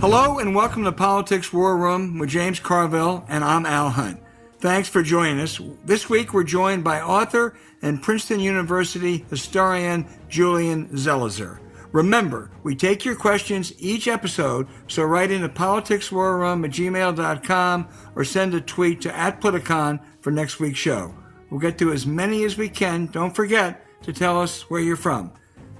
Hello and welcome to Politics War Room with James Carville, and I'm Al Hunt. Thanks for joining us. This week we're joined by author and Princeton University historian Julian Zelizer. Remember, we take your questions each episode, so write into politicswarroom@gmail.com or send a tweet to @Politicon for next week's show. We'll get to as many as we can. Don't forget to tell us where you're from.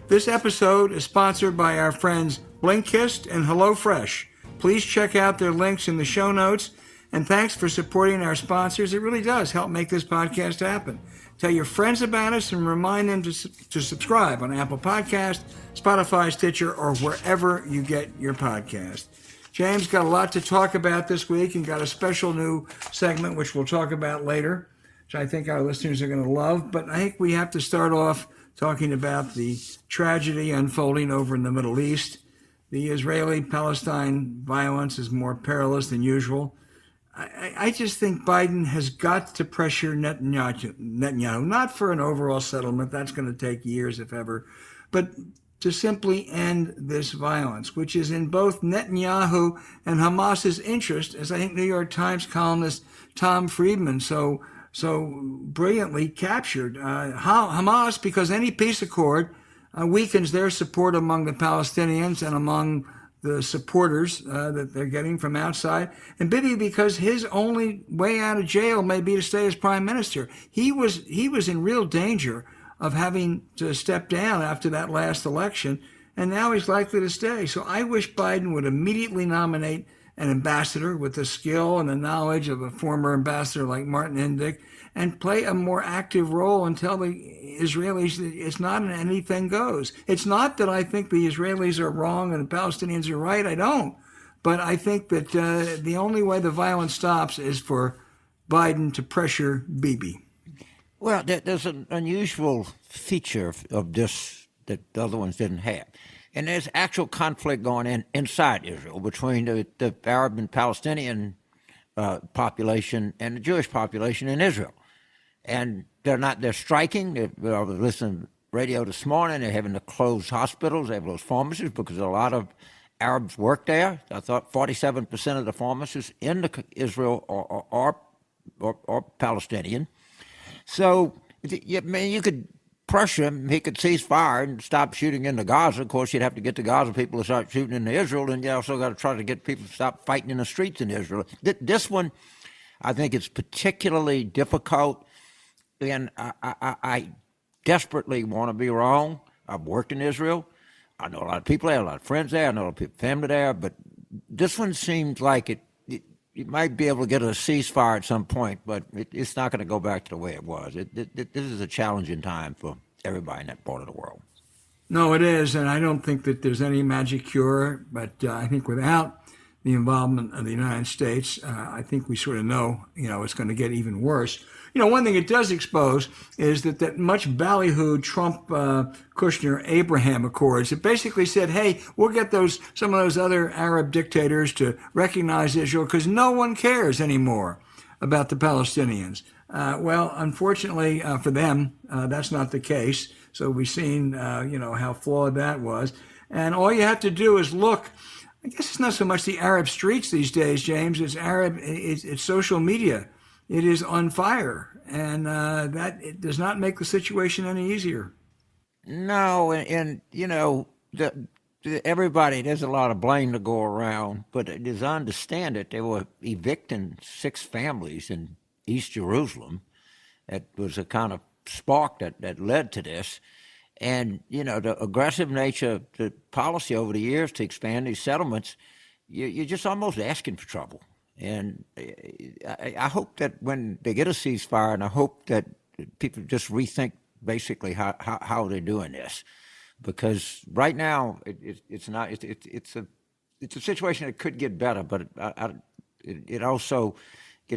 This episode is sponsored by our friends Blinkist and HelloFresh. Please check out their links in the show notes. And thanks for supporting our sponsors. It really does help make this podcast happen. Tell your friends about us and remind them to subscribe on Apple Podcasts, Spotify, Stitcher, or wherever you get your podcast. James got a lot to talk about this week and got a special new segment, which we'll talk about later, which I think our listeners are going to love. But I think we have to start off talking about the tragedy unfolding over in the Middle East. The Israeli-Palestine violence is more perilous than usual. I just think Biden has got to pressure Netanyahu, not for an overall settlement, that's going to take years if ever, but to simply end this violence, which is in both Netanyahu and Hamas's interest, as I think New York Times columnist Tom Friedman so brilliantly captured. Hamas, because any peace accord weakens their support among the Palestinians and among the supporters that they're getting from outside, and Bibi because his only way out of jail may be to stay as prime minister. He was in real danger of having to step down after that last election, and now he's likely to stay. So I wish Biden would immediately nominate an ambassador with the skill and the knowledge of a former ambassador like Martin Indyk, and play a more active role and tell the Israelis that it's not an anything goes. It's not that I think the Israelis are wrong and the Palestinians are right. I don't. But I think that the only way the violence stops is for Biden to pressure Bibi. Well, there's an unusual feature of this that the other ones didn't have. And there's actual conflict going inside Israel between the Arab and Palestinian population and the Jewish population in Israel. And they're striking. I was listening to the radio this morning. They're having to close hospitals. They have those pharmacies because a lot of Arabs work there. I thought 47% of the pharmacists in Israel are Palestinian. So, you could pressure him. He could cease fire and stop shooting into Gaza. Of course, you'd have to get the Gaza people to start shooting into Israel, and you also got to try to get people to stop fighting in the streets in Israel. This one, I think it's particularly difficult, and I desperately want to be wrong. I've worked in Israel. I know a lot of people there, a lot of friends there. I know a lot of family there, but this one seems like you might be able to get a ceasefire at some point, but it's not going to go back to the way it was. This is a challenging time for everybody in that part of the world. No, it is, and I don't think that there's any magic cure, but I think without the involvement of the United States, I think we sort of know, it's going to get even worse. One thing it does expose is that much ballyhooed Trump-Kushner-Abraham Accords, it basically said, hey, we'll get some of those other Arab dictators to recognize Israel because no one cares anymore about the Palestinians. Well, unfortunately for them, that's not the case. So we've seen, how flawed that was. And all you have to do is look. I guess it's not so much the Arab streets these days, James. It's social media. It is on fire, and it does not make the situation any easier. No, and everybody, there's a lot of blame to go around, but as I understand it, they were evicting 6 families in East Jerusalem. That was a kind of spark that led to this. And, the aggressive nature of the policy over the years to expand these settlements, you're just almost asking for trouble. And I hope that when they get a ceasefire, and I hope that people just rethink basically how they're doing this, because right now it's a situation that could get better, but it also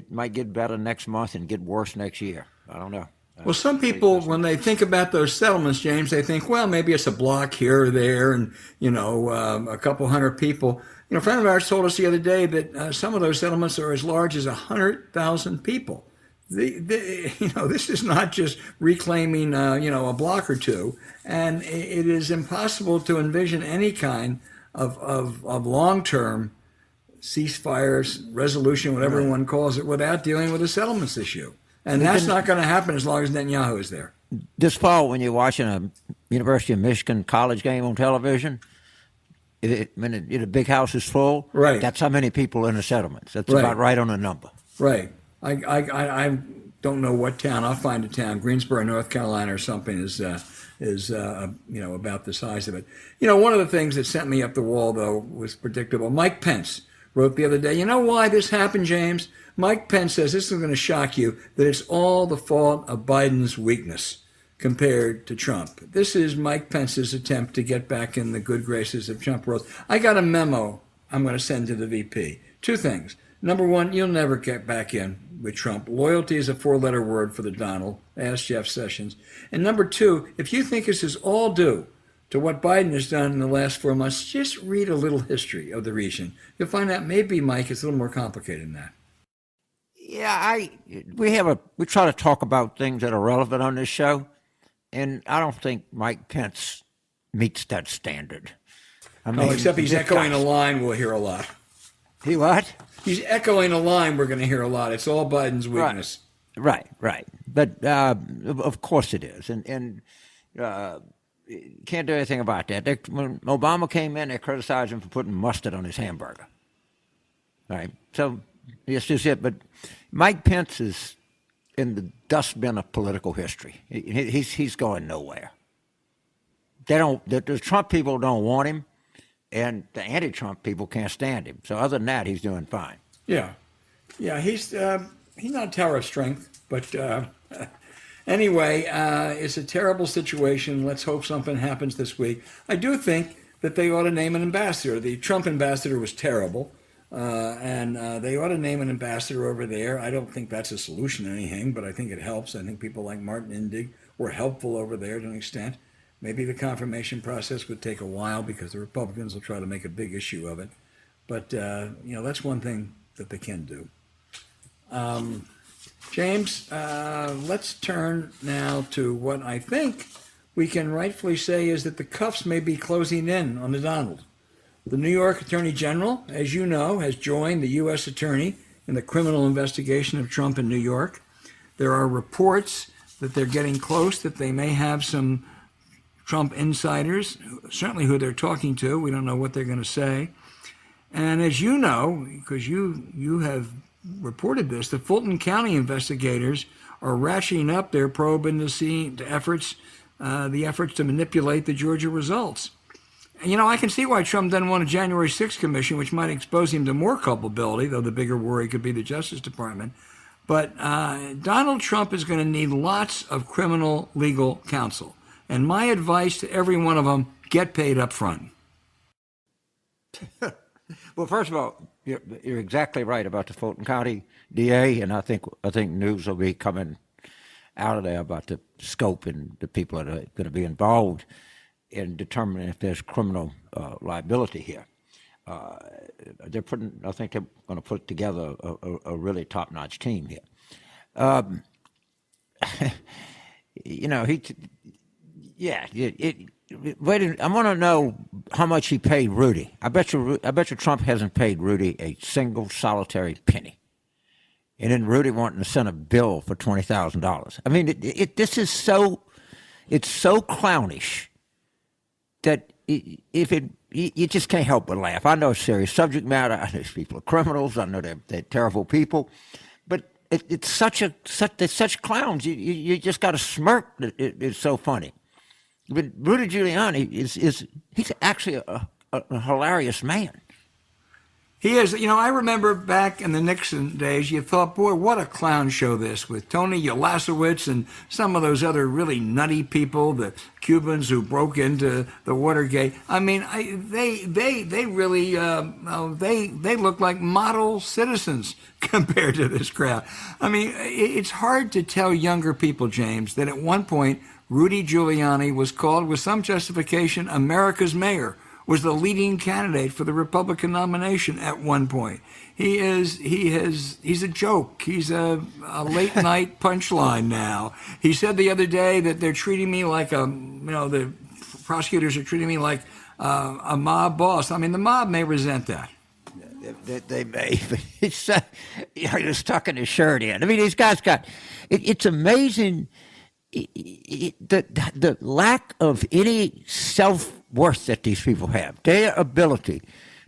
might get better next month and get worse next year. I don't know. Well, some people, when they think about those settlements, James, they think, well, maybe it's a block here or there and, a couple hundred people. A friend of ours told us the other day that some of those settlements are as large as 100,000 people. This is not just reclaiming, a block or two. And it is impossible to envision any kind of long-term ceasefires, resolution, whatever one calls it, without dealing with the settlements issue. And that's not going to happen as long as Netanyahu is there. This fall, when you're watching a University of Michigan college game on television, when the big house is full, right, that's how many people in the settlements. That's about right on the number. Right. I don't know what town. I'll find a town. Greensboro, North Carolina, or something is about the size of it. One of the things that sent me up the wall, though, was predictable. Mike Pence wrote the other day, you know why this happened, James? Mike Pence says, this is going to shock you, that it's all the fault of Biden's weakness compared to Trump. This is Mike Pence's attempt to get back in the good graces of Trump world. I got a memo I'm going to send to the VP. Two things. Number one, you'll never get back in with Trump. Loyalty is a four-letter word for the Donald. Ask Jeff Sessions. And number two, if you think this is all due to what Biden has done in the last 4 months, just read a little history of the region. You'll find out maybe, Mike, it's a little more complicated than that. Yeah, we try to talk about things that are relevant on this show, and I don't think Mike Pence meets that standard. Except he's echoing a line we'll hear a lot. He what? He's echoing a line we're going to hear a lot. It's all Biden's weakness. Right. But of course it is, and can't do anything about that. When Obama came in, they criticized him for putting mustard on his hamburger. Right. So that's just it. But Mike Pence is in the dustbin of political history. He's going nowhere. The Trump people don't want him, and the anti-Trump people can't stand him. So other than that, he's doing fine. Yeah. He's not a tower of strength, but anyway, it's a terrible situation. Let's hope something happens this week. I do think that they ought to name an ambassador. The Trump ambassador was terrible. And they ought to name an ambassador over there. I don't think that's a solution to anything, but I think it helps. I think people like Martin Indig were helpful over there to an extent. Maybe the confirmation process would take a while because the Republicans will try to make a big issue of it. But, that's one thing that they can do. James, let's turn now to what I think we can rightfully say is that the cuffs may be closing in on the Donald. The New York Attorney General, as you know, has joined the U.S. Attorney in the criminal investigation of Trump in New York. There are reports that they're getting close, that they may have some Trump insiders, certainly who they're talking to. We don't know what they're going to say. And as you know, because you have reported this, the Fulton County investigators are ratcheting up their probe into the efforts to manipulate the Georgia results. I can see why Trump doesn't want a January 6th commission, which might expose him to more culpability, though the bigger worry could be the Justice Department. But Donald Trump is going to need lots of criminal legal counsel. And my advice to every one of them, get paid up front. Well, first of all, you're exactly right about the Fulton County DA, and I think news will be coming out of there about the scope and the people that are going to be involved in determining if there's criminal liability here. I think they're going to put together a really top-notch team here. I want to know how much he paid Rudy. I bet you Trump hasn't paid Rudy a single solitary penny. And then Rudy wanting to send a bill for $20,000. I mean, it's so clownish that you just can't help but laugh. I know it's serious subject matter. I know these people are criminals. I know they're terrible people, but it's they're such clowns. You just got to smirk. It's so funny. But Rudy Giuliani he's actually a hilarious man. He is. I remember back in the Nixon days, you thought, boy, what a clown show this with Tony Ulasewicz and some of those other really nutty people, the Cubans who broke into the Watergate. I mean, they really they look like model citizens compared to this crowd. I mean, it's hard to tell younger people, James, that at one point Rudy Giuliani was called with some justification America's mayor. Was the leading candidate for the Republican nomination at one point. He's a joke. He's a late night punchline now. He said the other day that they're treating me like the prosecutors are treating me like a mob boss. I mean, the mob may resent that. They may, but it's just tucking his shirt in. I mean, these guys got. It's amazing the lack of any self-worth that these people have. Their ability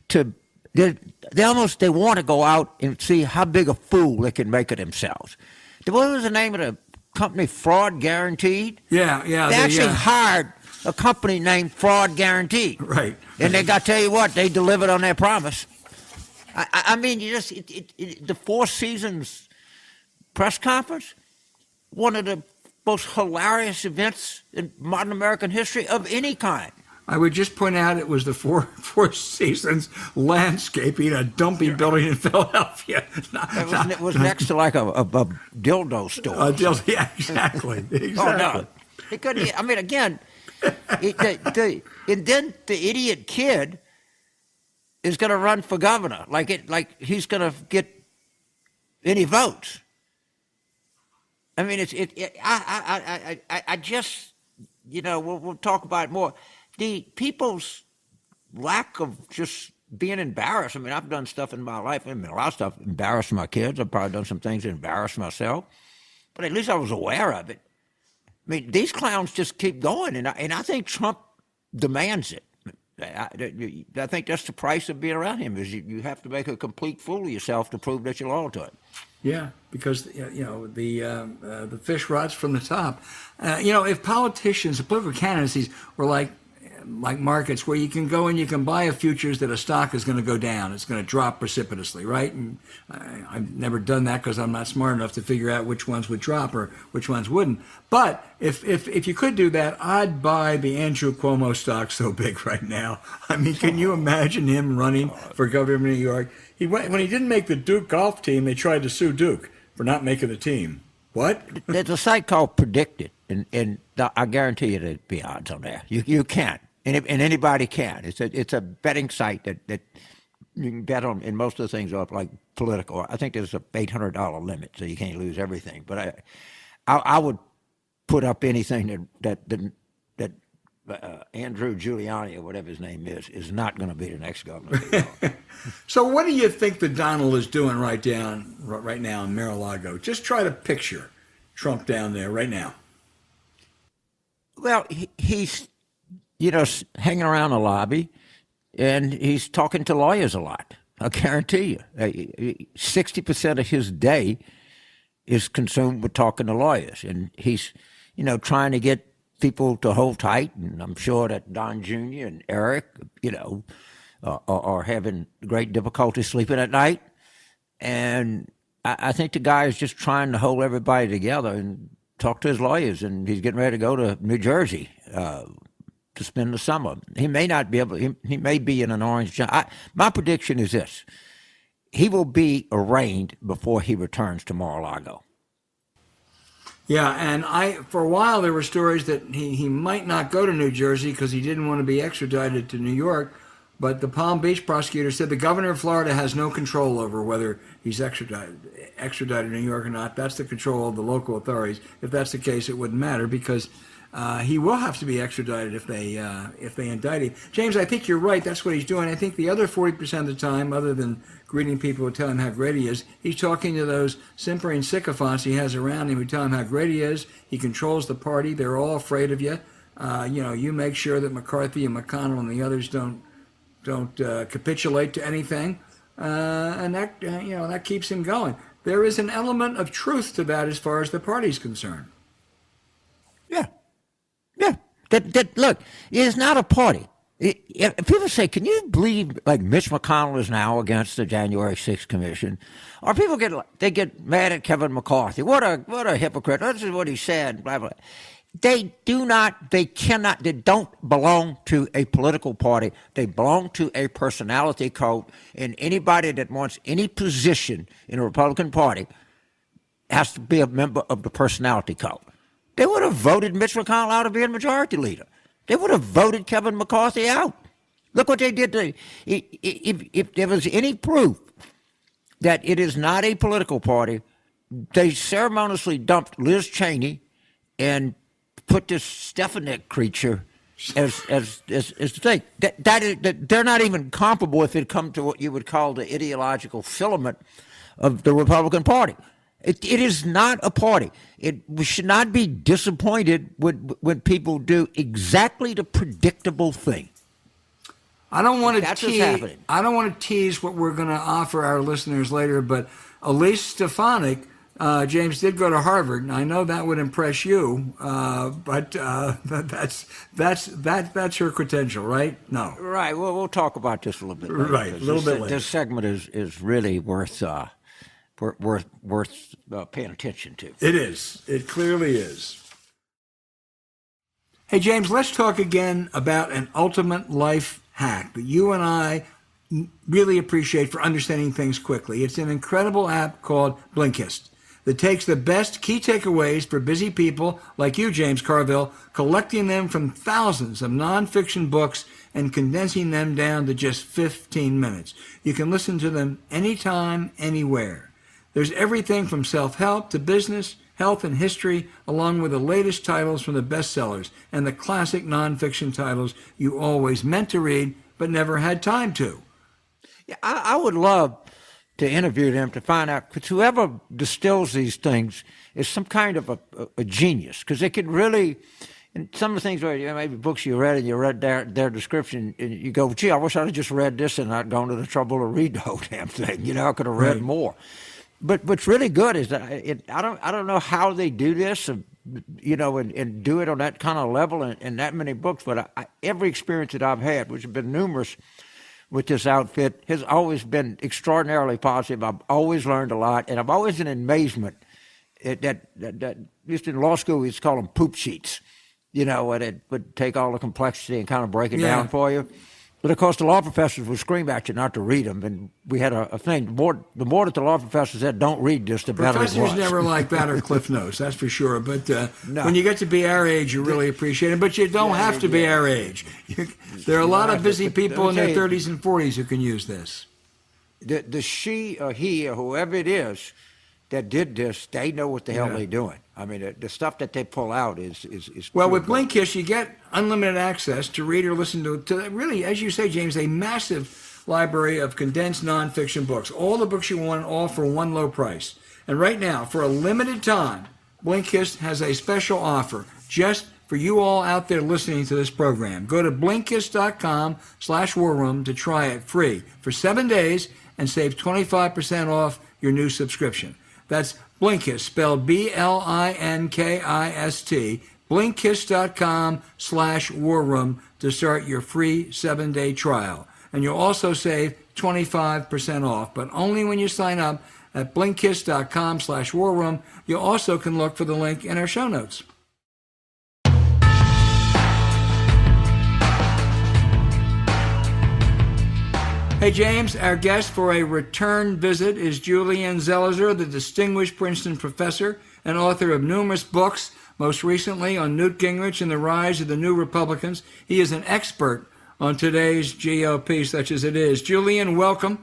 to. They want to go out and see how big a fool they can make of themselves. What was the name of the company? Fraud Guaranteed? Yeah. They actually hired a company named Fraud Guaranteed. Right. And they got to tell you what, they delivered on their promise. I mean, the Four Seasons press conference, one of the most hilarious events in modern American history of any kind. I would just point out it was the Four Seasons landscaping, a dumpy building in Philadelphia. It was next to like a dildo store. Yeah, exactly. Oh, no. It couldn't, I mean, again, and then the idiot kid is going to run for governor, like he's going to get any votes. I mean, I just, we'll talk about it more. The people's lack of just being embarrassed. I mean, I've done stuff in my life. I mean, a lot of stuff embarrassed my kids. I've probably done some things that embarrassed myself. But at least I was aware of it. I mean, these clowns just keep going, and I think Trump demands it. I think that's the price of being around him, is you have to make a complete fool of yourself to prove that you're loyal to it. Yeah, because the fish rots from the top. If politicians, political candidacies were like markets where you can go and you can buy a futures that a stock is going to go down, it's going to drop precipitously, right? And I've never done that because I'm not smart enough to figure out which ones would drop or which ones wouldn't. But if you could do that, I'd buy the Andrew Cuomo stock so big right now. I mean, can you imagine him running for governor of New York? When he didn't make the Duke golf team, they tried to sue Duke for not making the team. What? There's a site called Predicted, and I guarantee you there'd be odds on there. You can't, and anybody can. It's a betting site that you can bet on, and most of the things are like political. I think there's a $800 limit, so you can't lose everything. But I would put up anything that Andrew Giuliani, or whatever his name is not going to be the next governor. So what do you think the Donald is doing right now in Mar-a-Lago? Just try to picture Trump down there right now. Well, he's, hanging around the lobby, and he's talking to lawyers a lot. I guarantee you. 60% of his day is consumed with talking to lawyers. And he's, trying to get people to hold tight. And I'm sure that Don Jr. and Eric, are having great difficulty sleeping at night. And I think the guy is just trying to hold everybody together and talk to his lawyers. And he's getting ready to go to New Jersey to spend the summer. He may not be able. He may be in an orange. My prediction is this: he will be arraigned before he returns to Mar-a-Lago. Yeah, and for a while there were stories that he might not go to New Jersey because he didn't want to be extradited to New York. But the Palm Beach prosecutor said the governor of Florida has no control over whether he's extradited to New York or not. That's the control of the local authorities. If that's the case, it wouldn't matter because he will have to be extradited if they indict him. James, I think you're right. That's what he's doing. I think the other 40% of the time, other than greeting people who tell him how great he is, he's talking to those simpering sycophants he has around him who tell him how great he is. He controls the party. They're all afraid of you. You make sure that McCarthy and McConnell and the others don't capitulate to anything, and that keeps him going. There is an element of truth to that as far as the party's concerned. Yeah. Look, it's not a party. People say, can you believe like Mitch McConnell is now against the January 6th Commission? Or people get mad at Kevin McCarthy. What a hypocrite. This is what he said, blah, blah. They cannot, they don't belong to a political party. They belong to a personality code. And anybody that wants any position in the Republican Party has to be a member of the personality code. They would have voted Mitch McConnell out of being majority leader. They would have voted Kevin McCarthy out. Look what they did. If there was any proof that it is not a political party, they ceremoniously dumped Liz Cheney and put this Stefanik creature as the thing. That they're not even comparable if it comes to what you would call the ideological filament of the Republican Party. It is not a party. We should not be disappointed when people do exactly the predictable thing. I don't want to tease what we're going to offer our listeners later, but Elise Stefanik, James, did go to Harvard, and I know that would impress you, but that's her credential, right? No. Right. Well, we'll talk about this a little bit later. Right, a little bit later. This segment is really worth paying attention to. It is. It clearly is. Hey, James, let's talk again about an ultimate life hack that you and I really appreciate for understanding things quickly. It's an incredible app called Blinkist that takes the best key takeaways for busy people like you, James Carville, collecting them from thousands of nonfiction books and condensing them down to just 15 minutes. You can listen to them anytime, anywhere. There's everything from self-help to business, health, and history, along with the latest titles from the bestsellers and the classic nonfiction titles you always meant to read but never had time to. Yeah, I would love to interview them to find out, because whoever distills these things is some kind of a genius, because they could really, and some of the things where maybe books you read and you read their description and you go, gee, I wish I'd have just read this and not gone to the trouble to read the whole damn thing. I could have read more. But what's really good is that I don't know how they do this, and do it on that kind of level and that many books. But every experience that I've had, which have been numerous with this outfit, has always been extraordinarily positive. I've always learned a lot, and I've always been in amazement that just in law school we used to call them poop sheets, and it would take all the complexity and kind of break it down for you. But of course, the law professors would scream at you not to read them, and we had a thing. The more that the law professors said, "Don't read this," the better it was. Professors never like that or Cliff Notes, that's for sure. But when you get to be our age, you really appreciate it. But you don't have to be our age. There are a lot of busy people in their 30s and 40s who can use this. The she or he or whoever it is that did this, they know what the hell they're doing. I mean, the stuff that they pull out is well, with Blinkist, you get unlimited access to read or listen to really, as you say, James, a massive library of condensed nonfiction books. All the books you want, all for one low price. And right now, for a limited time, Blinkist has a special offer just for you all out there listening to this program. Go to Blinkist.com/War Room to try it free for 7 days and save 25% off your new subscription. That's Blinkist, spelled Blinkist, Blinkist.com/War Room to start your free 7-day trial. And you'll also save 25% off, but only when you sign up at Blinkist.com/War Room. You also can look for the link in our show notes. Hey, James, our guest for a return visit is Julian Zelizer, the distinguished Princeton professor and author of numerous books, most recently on Newt Gingrich and the rise of the New Republicans. He is an expert on today's GOP, such as it is. Julian, welcome.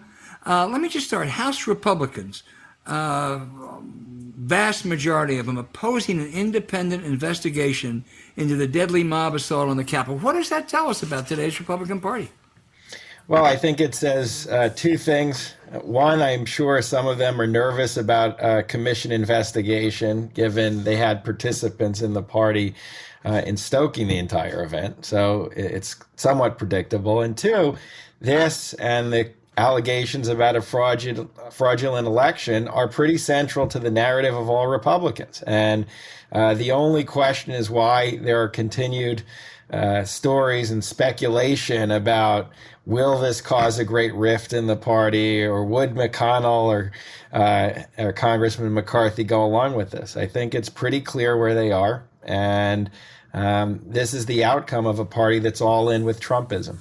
Let me just start. House Republicans, vast majority of them opposing an independent investigation into the deadly mob assault on the Capitol. What does that tell us about today's Republican Party? Well, I think it says two things. One, I'm sure some of them are nervous about a commission investigation, given they had participants in the party in stoking the entire event. So it's somewhat predictable. And two, this and the allegations about a fraudulent election are pretty central to the narrative of all Republicans. And the only question is why there are continued stories and speculation about will this cause a great rift in the party, or would McConnell or Congressman McCarthy go along with this? I think it's pretty clear where they are, and this is the outcome of a party that's all in with Trumpism.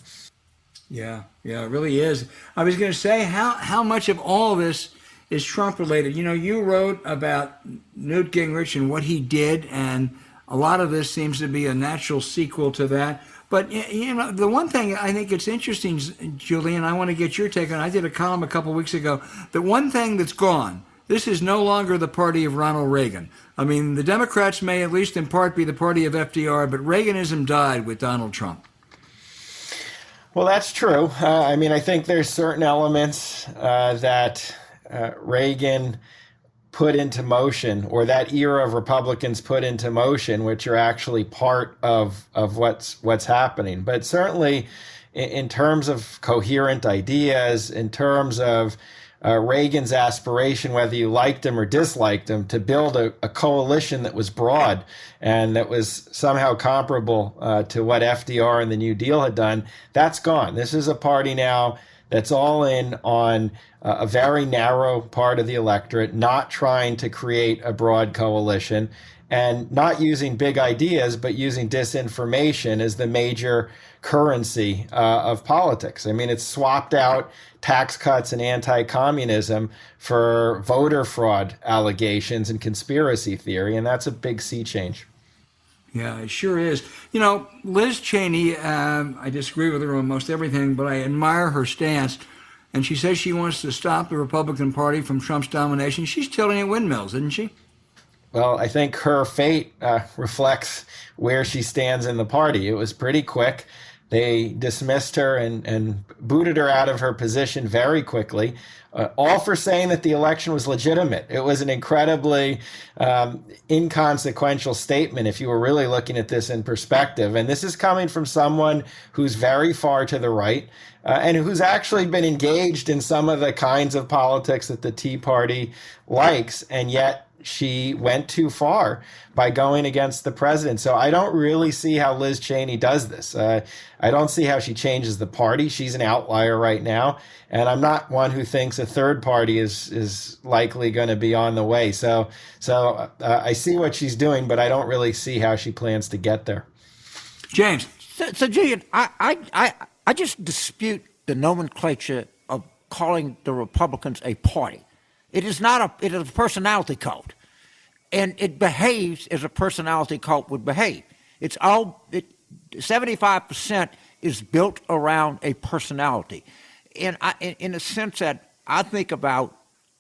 Yeah, it really is. I was going to say, how much of all this is Trump related? You wrote about Newt Gingrich and what he did, and a lot of this seems to be a natural sequel to that. But, the one thing I think it's interesting, Julian, I want to get your take on, I did a column a couple of weeks ago, that one thing that's gone this is no longer the party of Ronald Reagan. I mean, the Democrats may at least in part be the party of FDR, but Reaganism died with Donald Trump. Well, that's true. I mean, I think there's certain elements that Reagan put into motion, or that era of Republicans put into motion, which are actually part of what's happening. But certainly, in terms of coherent ideas, in terms of Reagan's aspiration, whether you liked him or disliked him, to build a coalition that was broad and that was somehow comparable to what FDR and the New Deal had done, that's gone. This is a party now that's all in on a very narrow part of the electorate, not trying to create a broad coalition and not using big ideas, but using disinformation as the major currency of politics. I mean, it's swapped out tax cuts and anti-communism for voter fraud allegations and conspiracy theory, and that's a big sea change. Yeah, it sure is. You know, Liz Cheney, I disagree with her on most everything, but I admire her stance. And she says she wants to stop the Republican Party from Trump's domination. She's tilting at windmills, isn't she? Well, I think her fate reflects where she stands in the party. It was pretty quick. They dismissed her and booted her out of her position very quickly, all for saying that the election was legitimate. It was an incredibly inconsequential statement if you were really looking at this in perspective. And this is coming from someone who's very far to the right and who's actually been engaged in some of the kinds of politics that the Tea Party likes, and yet she went too far by going against the president. So I don't really see how Liz Cheney does this. I don't see how she changes the party. She's an outlier right now. And I'm not one who thinks a third party is likely going to be on the way. So I see what she's doing, but I don't really see how she plans to get there. James. So Julian, I just dispute the nomenclature of calling the Republicans a party. It is it is a personality cult, and it behaves as a personality cult would behave. 75% is built around a personality, and in a sense that I think about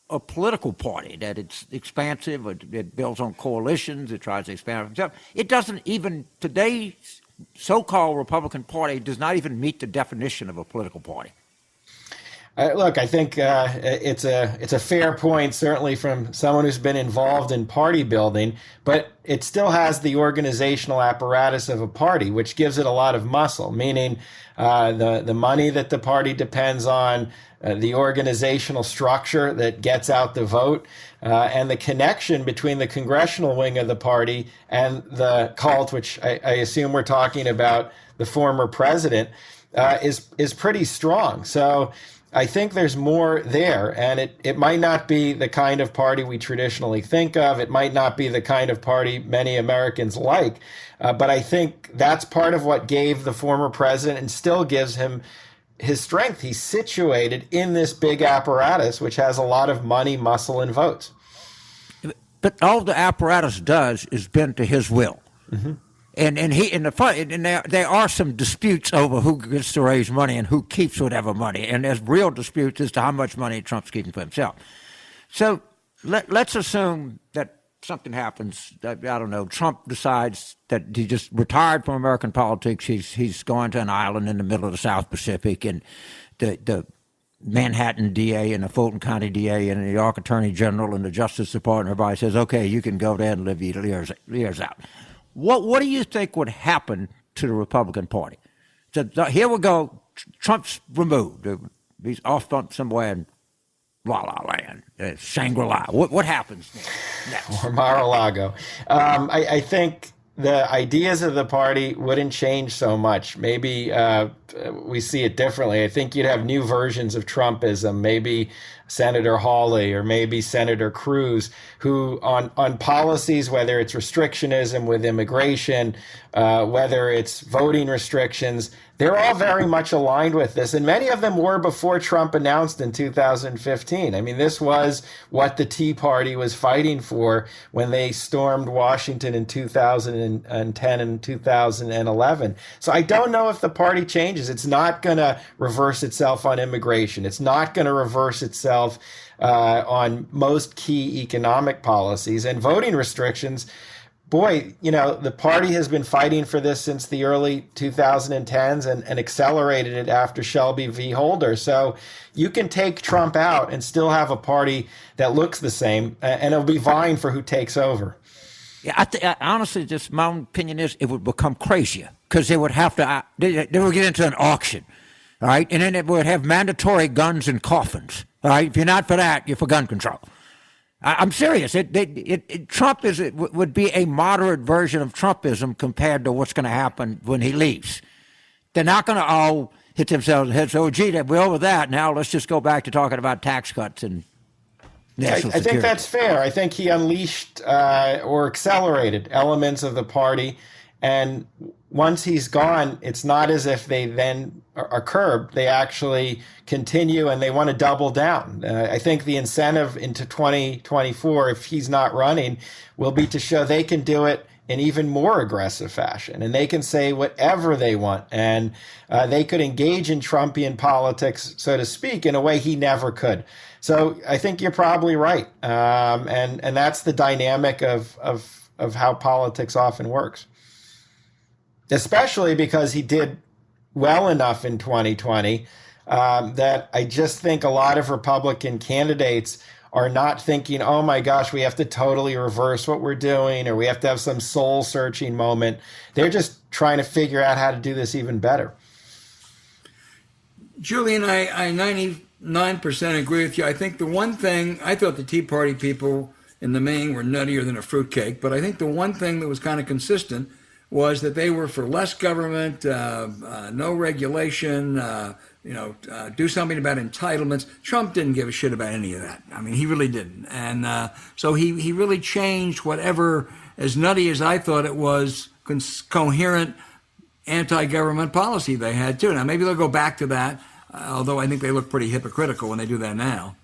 a political party, that it's expansive, it builds on coalitions, it tries to expand itself. It doesn't even, today's so-called Republican Party does not even meet the definition of a political party. Look, I think it's a fair point, certainly from someone who's been involved in party building, but it still has the organizational apparatus of a party, which gives it a lot of muscle, meaning the money that the party depends on, the organizational structure that gets out the vote, and the connection between the congressional wing of the party and the cult, which I assume we're talking about the former president, is pretty strong. So I think there's more there, and it might not be the kind of party we traditionally think of. It might not be the kind of party many Americans like, but I think that's part of what gave the former president and still gives him his strength. He's situated in this big apparatus, which has a lot of money, muscle, and votes. But all the apparatus does is bend to his will. Mm-hmm. And there are some disputes over who gets to raise money and who keeps whatever money, and there's real disputes as to how much money Trump's keeping for himself. So let's assume that something happens. I don't know. Trump decides that he just retired from American politics. He's going to an island in the middle of the South Pacific, and the Manhattan DA and the Fulton County DA and the New York Attorney General and the Justice Department, everybody says, "Okay, you can go there and live your years out." What do you think would happen to the Republican Party? So here we go. Trump's removed. He's off somewhere in La La Land, Shangri-La. What happens next? Or Mar-a-Lago. I think the ideas of the party wouldn't change so much. Maybe we see it differently. I think you'd have new versions of Trumpism, maybe Senator Hawley or maybe Senator Cruz, who on policies, whether it's restrictionism with immigration, whether it's voting restrictions, they're all very much aligned with this. And many of them were before Trump announced in 2015. I mean, this was what the Tea Party was fighting for when they stormed Washington in 2010 and 2011. So I don't know if the party changes. It's not going to reverse itself on immigration. It's not going to reverse itself himself on most key economic policies and voting restrictions. Boy, the party has been fighting for this since the early 2010s and accelerated it after Shelby v. Holder. So you can take Trump out and still have a party that looks the same, and it'll be vying for who takes over. Yeah, I honestly, just my own opinion is it would become crazier because they would have to, they would get into an auction, all right? And then it would have mandatory guns and coffins, all right? If you're not for that, you're for gun control. I'm serious. Trump would be a moderate version of Trumpism compared to what's going to happen when he leaves. They're not going to all hit themselves in the head. So, gee, we're over that. Now let's just go back to talking about tax cuts and national security. I think that's fair. I think he unleashed or accelerated elements of the party. And once he's gone, it's not as if they then are curbed. They actually continue and they want to double down. I think the incentive into 2024, if he's not running, will be to show they can do it in even more aggressive fashion. And they can say whatever they want. And they could engage in Trumpian politics, so to speak, in a way he never could. So I think you're probably right. And that's the dynamic of how politics often works. Especially because he did well enough in 2020 that I just think a lot of Republican candidates are not thinking, oh my gosh, we have to totally reverse what we're doing, or we have to have some soul-searching moment. They're just trying to figure out how to do this even better. Julian, I 99% agree with you. I think the one thing, I thought the Tea Party people in the main were nuttier than a fruitcake, but I think the one thing that was kind of consistent was that they were for less government, no regulation, do something about entitlements. Trump didn't give a shit about any of that. I mean, he really didn't. And so he really changed whatever, as nutty as I thought it was, coherent anti-government policy they had too. Now, maybe they'll go back to that, although I think they look pretty hypocritical when they do that now.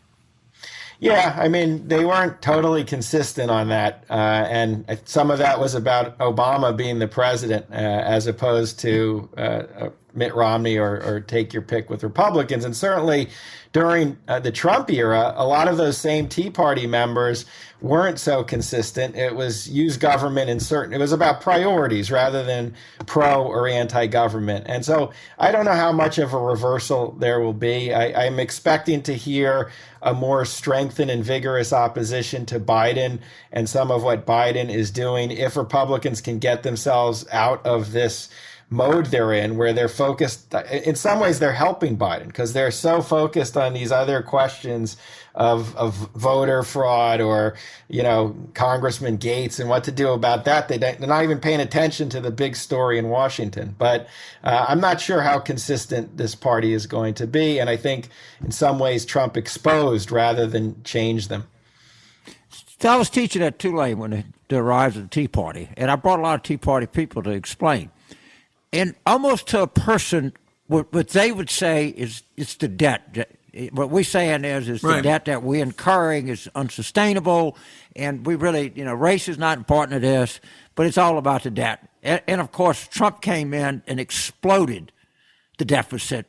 Yeah, I mean, they weren't totally consistent on that. And some of that was about Obama being the president as opposed to Mitt Romney or take your pick with Republicans. And certainly during the Trump era, a lot of those same Tea Party members weren't so consistent. It was use government in certain, it was about priorities rather than pro or anti-government. And so I don't know how much of a reversal there will be. I'm expecting to hear a more strengthened and vigorous opposition to Biden and some of what Biden is doing if Republicans can get themselves out of this mode they're in, where they're focused. In some ways, they're helping Biden because they're so focused on these other questions of voter fraud or, Congressman Gates and what to do about that. They're not even paying attention to the big story in Washington. But I'm not sure how consistent this party is going to be. And I think in some ways Trump exposed rather than changed them. So I was teaching at Tulane when the rise of the Tea Party, and I brought a lot of Tea Party people to explain. And almost to a person, what they would say is it's the debt. What we're saying is right. The debt that we're incurring is unsustainable, and we really, race is not important to this, but it's all about the debt. And of course, Trump came in and exploded the deficit,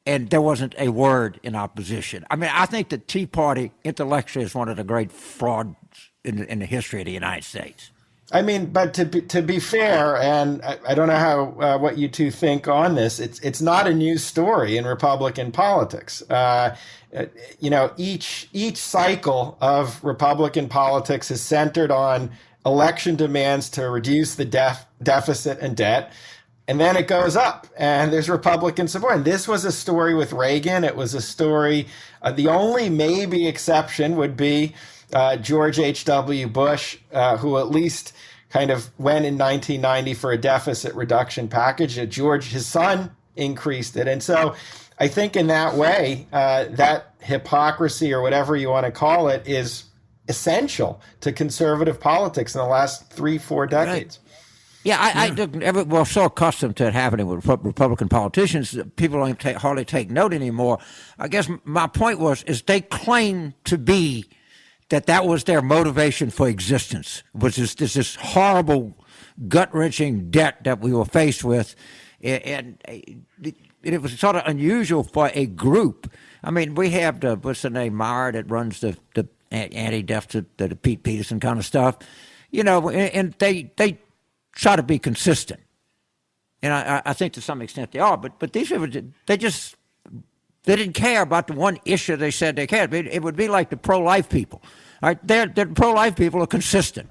and there wasn't a word in opposition. I mean, I think the Tea Party intellectually is one of the great frauds in the history of the United States. I mean, but to be fair, and I don't know how what you two think on this. It's not a new story in Republican politics. Each cycle of Republican politics is centered on election demands to reduce the deficit and debt, and then it goes up, and there's Republican support. And this was a story with Reagan. It was a story. The only maybe exception would be George H.W. Bush, who at least kind of went in 1990 for a deficit reduction package. His son, increased it. And so I think in that way, that hypocrisy or whatever you want to call it is essential to conservative politics in the last 3-4 decades. Right. Yeah, we're so accustomed to it happening with Republican politicians, people don't hardly take note anymore. I guess my point is they claim to be that was their motivation for existence, was this horrible, gut-wrenching debt that we were faced with. And it was sort of unusual for a group. I mean, we have what's the name, Meyer, that runs the anti-deficit, the Pete Peterson kind of stuff, and they try to be consistent. And I think to some extent they are, but these people, they didn't care about the one issue they said they cared. It would be like the pro-life people. All right? The pro-life people are consistent.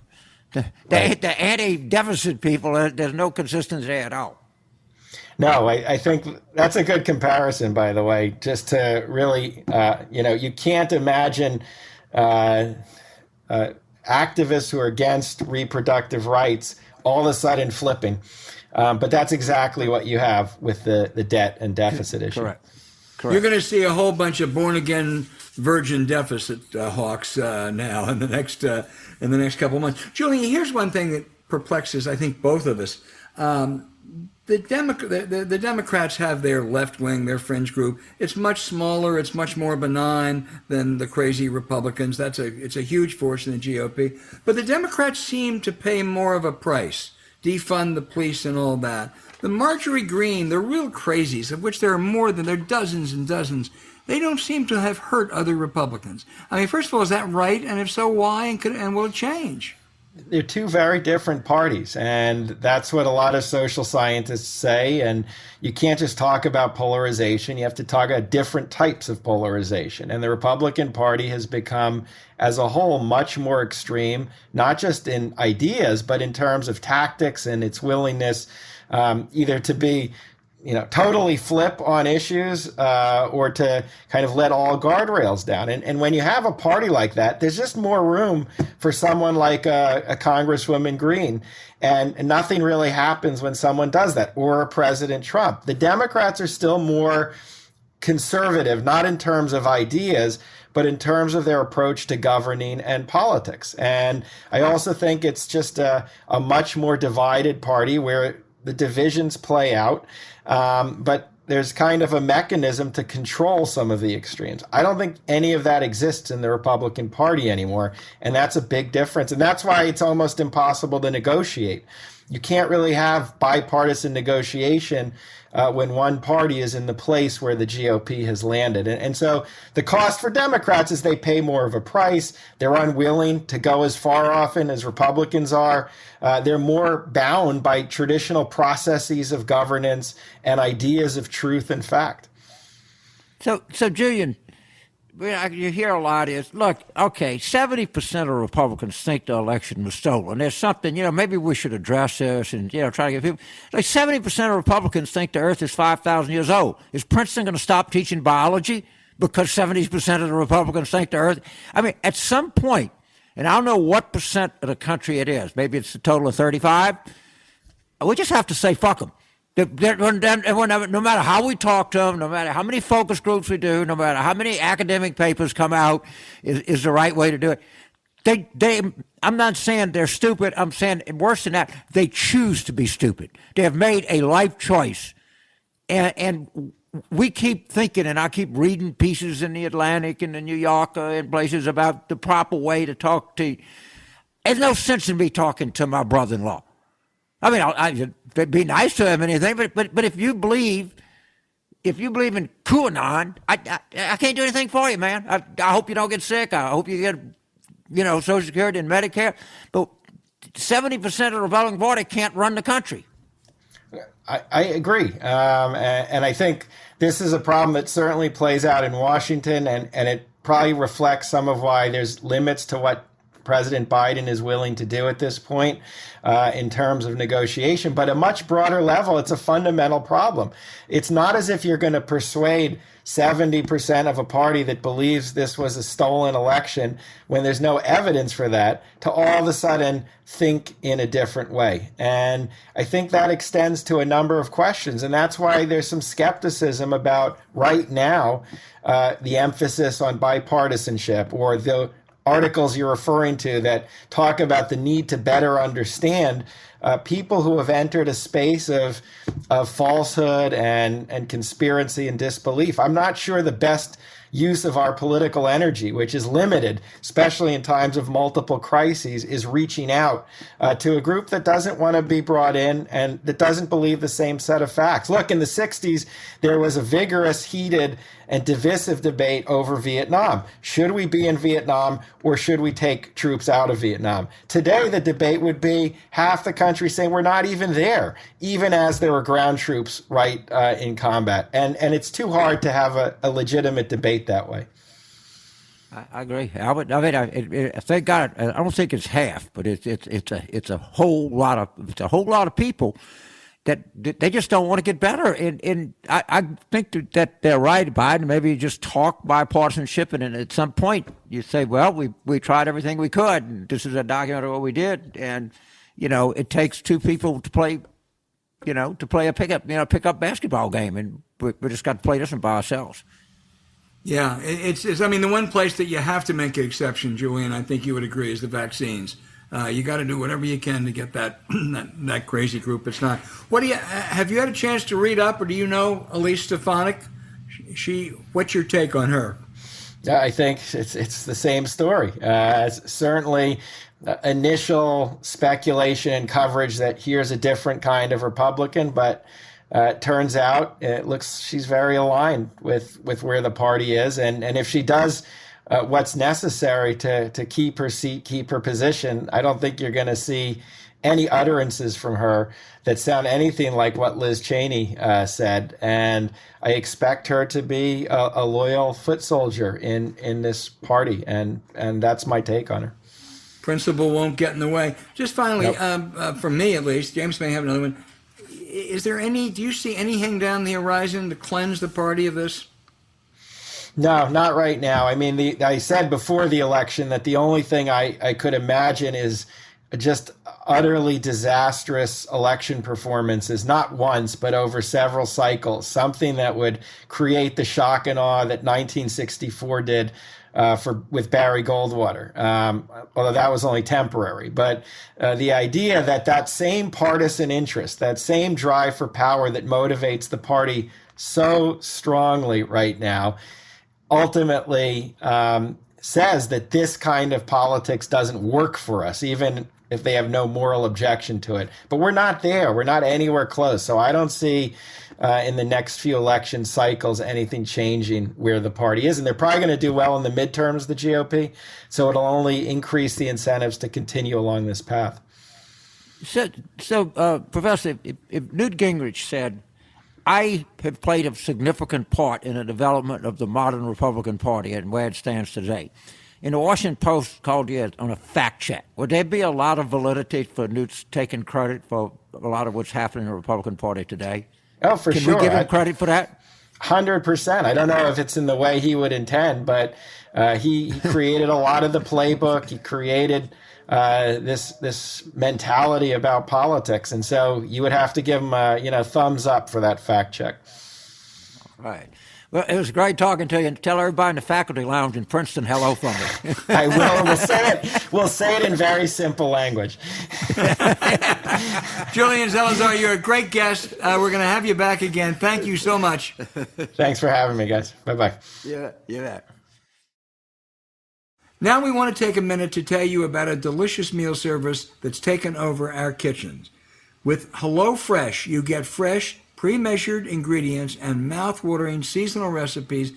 The anti-deficit people, there's no consistency at all. No, I think that's a good comparison, by the way, just to really, you can't imagine activists who are against reproductive rights all of a sudden flipping. But that's exactly what you have with the debt and deficit issue. Correct. You're going to see a whole bunch of born-again virgin deficit hawks now in the next couple of months. Julian, here's one thing that perplexes, I think, both of us. The Democrats have their left wing, their fringe group. It's much smaller. It's much more benign than the crazy Republicans. It's a huge force in the GOP. But the Democrats seem to pay more of a price, defund the police and all that. The Marjorie Greene, the real crazies, of which there are dozens and dozens, they don't seem to have hurt other Republicans. I mean, first of all, is that right? And if so, why? And will it change? They're two very different parties, and that's what a lot of social scientists say. And you can't just talk about polarization. You have to talk about different types of polarization. And the Republican Party has become, as a whole, much more extreme, not just in ideas, but in terms of tactics and its willingness either to be totally flip on issues or to kind of let all guardrails down. And when you have a party like that, there's just more room for someone like a Congresswoman Greene. And nothing really happens when someone does that, or a President Trump. The Democrats are still more conservative, not in terms of ideas, but in terms of their approach to governing and politics. And I also think it's just a much more divided party where the divisions play out, but there's kind of a mechanism to control some of the extremes. I don't think any of that exists in the Republican Party anymore, and that's a big difference. And that's why it's almost impossible to negotiate. You can't really have bipartisan negotiation when one party is in the place where the GOP has landed. And so the cost for Democrats is they pay more of a price. They're unwilling to go as far often as Republicans are. They're more bound by traditional processes of governance and ideas of truth and fact. So Julian, you hear a lot is, look, okay, 70% of Republicans think the election was stolen. There's something, maybe we should address this and, try to get people. Like 70% of Republicans think the earth is 5,000 years old. Is Princeton going to stop teaching biology because 70% of the Republicans think the earth? I mean, at some point, and I don't know what percent of the country it is, maybe it's a total of 35, we just have to say, fuck them. No matter how we talk to them, no matter how many focus groups we do, no matter how many academic papers come out, is the right way to do it. I'm not saying they're stupid. I'm saying worse than that, they choose to be stupid. They have made a life choice. And we keep thinking, and I keep reading pieces in the Atlantic and the New Yorker and places about the proper way to talk to. There's no sense in me talking to my brother-in-law. I mean, I'd be nice to him and anything, but if you believe in QAnon, I can't do anything for you, man. I hope you don't get sick. I hope you get, Social Security and Medicare. But 70% of the Republican Party can't run the country. I agree, and I think this is a problem that certainly plays out in Washington, and it probably reflects some of why there's limits to what President Biden is willing to do at this point in terms of negotiation. But at a much broader level, it's a fundamental problem. It's not as if you're going to persuade 70% of a party that believes this was a stolen election when there's no evidence for that to all of a sudden think in a different way. And I think that extends to a number of questions. And that's why there's some skepticism about right now the emphasis on bipartisanship or the articles you're referring to that talk about the need to better understand people who have entered a space of falsehood and conspiracy and disbelief. I'm not sure the best use of our political energy, which is limited, especially in times of multiple crises, is reaching out to a group that doesn't want to be brought in and that doesn't believe the same set of facts. Look, in the 60s, there was a vigorous, heated, and divisive debate over Vietnam. Should we be in Vietnam or should we take troops out of Vietnam? Today, the debate would be half the country saying we're not even there, even as there were ground troops right in combat. And it's too hard to have a legitimate debate that way. I agree, Albert. I mean, thank God. I don't think it's half, but it's a whole lot of people that they just don't want to get better. And I think that they're right, Biden. Maybe you just talk bipartisanship, and at some point you say, well, we tried everything we could, and this is a document of what we did. And, it takes two people to play a pickup basketball game, and we just got to play this one by ourselves. Yeah, it's. I mean, the one place that you have to make an exception, Julian, I think you would agree, is the vaccines. You got to do whatever you can to get that that crazy group. It's not. Have you had a chance to read up, or do you know Elise Stefanik? What's your take on her? Yeah, I think it's the same story. Certainly, initial speculation and coverage that here's a different kind of Republican, but it turns out she's very aligned with where the party is, and if she does what's necessary to keep her seat, keep her position, I don't think you're going to see any utterances from her that sound anything like what Liz Cheney said. And I expect her to be a loyal foot soldier in this party, and that's my take on her. Principle won't get in the way. Just finally, Nope. For me at least, James may have another one. Do you see anything down the horizon to cleanse the party of this? No, not right now. I mean, I said before the election that the only thing I could imagine is just utterly disastrous election performances, not once, but over several cycles, something that would create the shock and awe that 1964 did with Barry Goldwater, although that was only temporary. But the idea that same partisan interest, that same drive for power that motivates the party so strongly right now, ultimately says that this kind of politics doesn't work for us, even if they have no moral objection to it. But we're not there. We're not anywhere close. So I don't see in the next few election cycles anything changing where the party is. And they're probably going to do well in the midterms, the GOP. So it'll only increase the incentives to continue along this path. So Professor, if Newt Gingrich said, I have played a significant part in the development of the modern Republican Party and where it stands today, and the Washington Post called you on a fact check, would there be a lot of validity for Newt taking credit for a lot of what's happening in the Republican Party today? Oh, for sure. Can we give him credit for that? 100%. I don't know if it's in the way he would intend, but he created a lot of the playbook. He created this mentality about politics, and so you would have to give him thumbs up for that fact check. All right. Well, it was great talking to you, and tell everybody in the faculty lounge in Princeton hello from me. I will, and we'll say it in very simple language. Julian Zelizer, you're a great guest. We're going to have you back again. Thank you so much. Thanks for having me, guys. Bye-bye. Yeah, you bet. Now we want to take a minute to tell you about a delicious meal service that's taken over our kitchens. With HelloFresh, you get fresh, pre-measured ingredients and mouth-watering seasonal recipes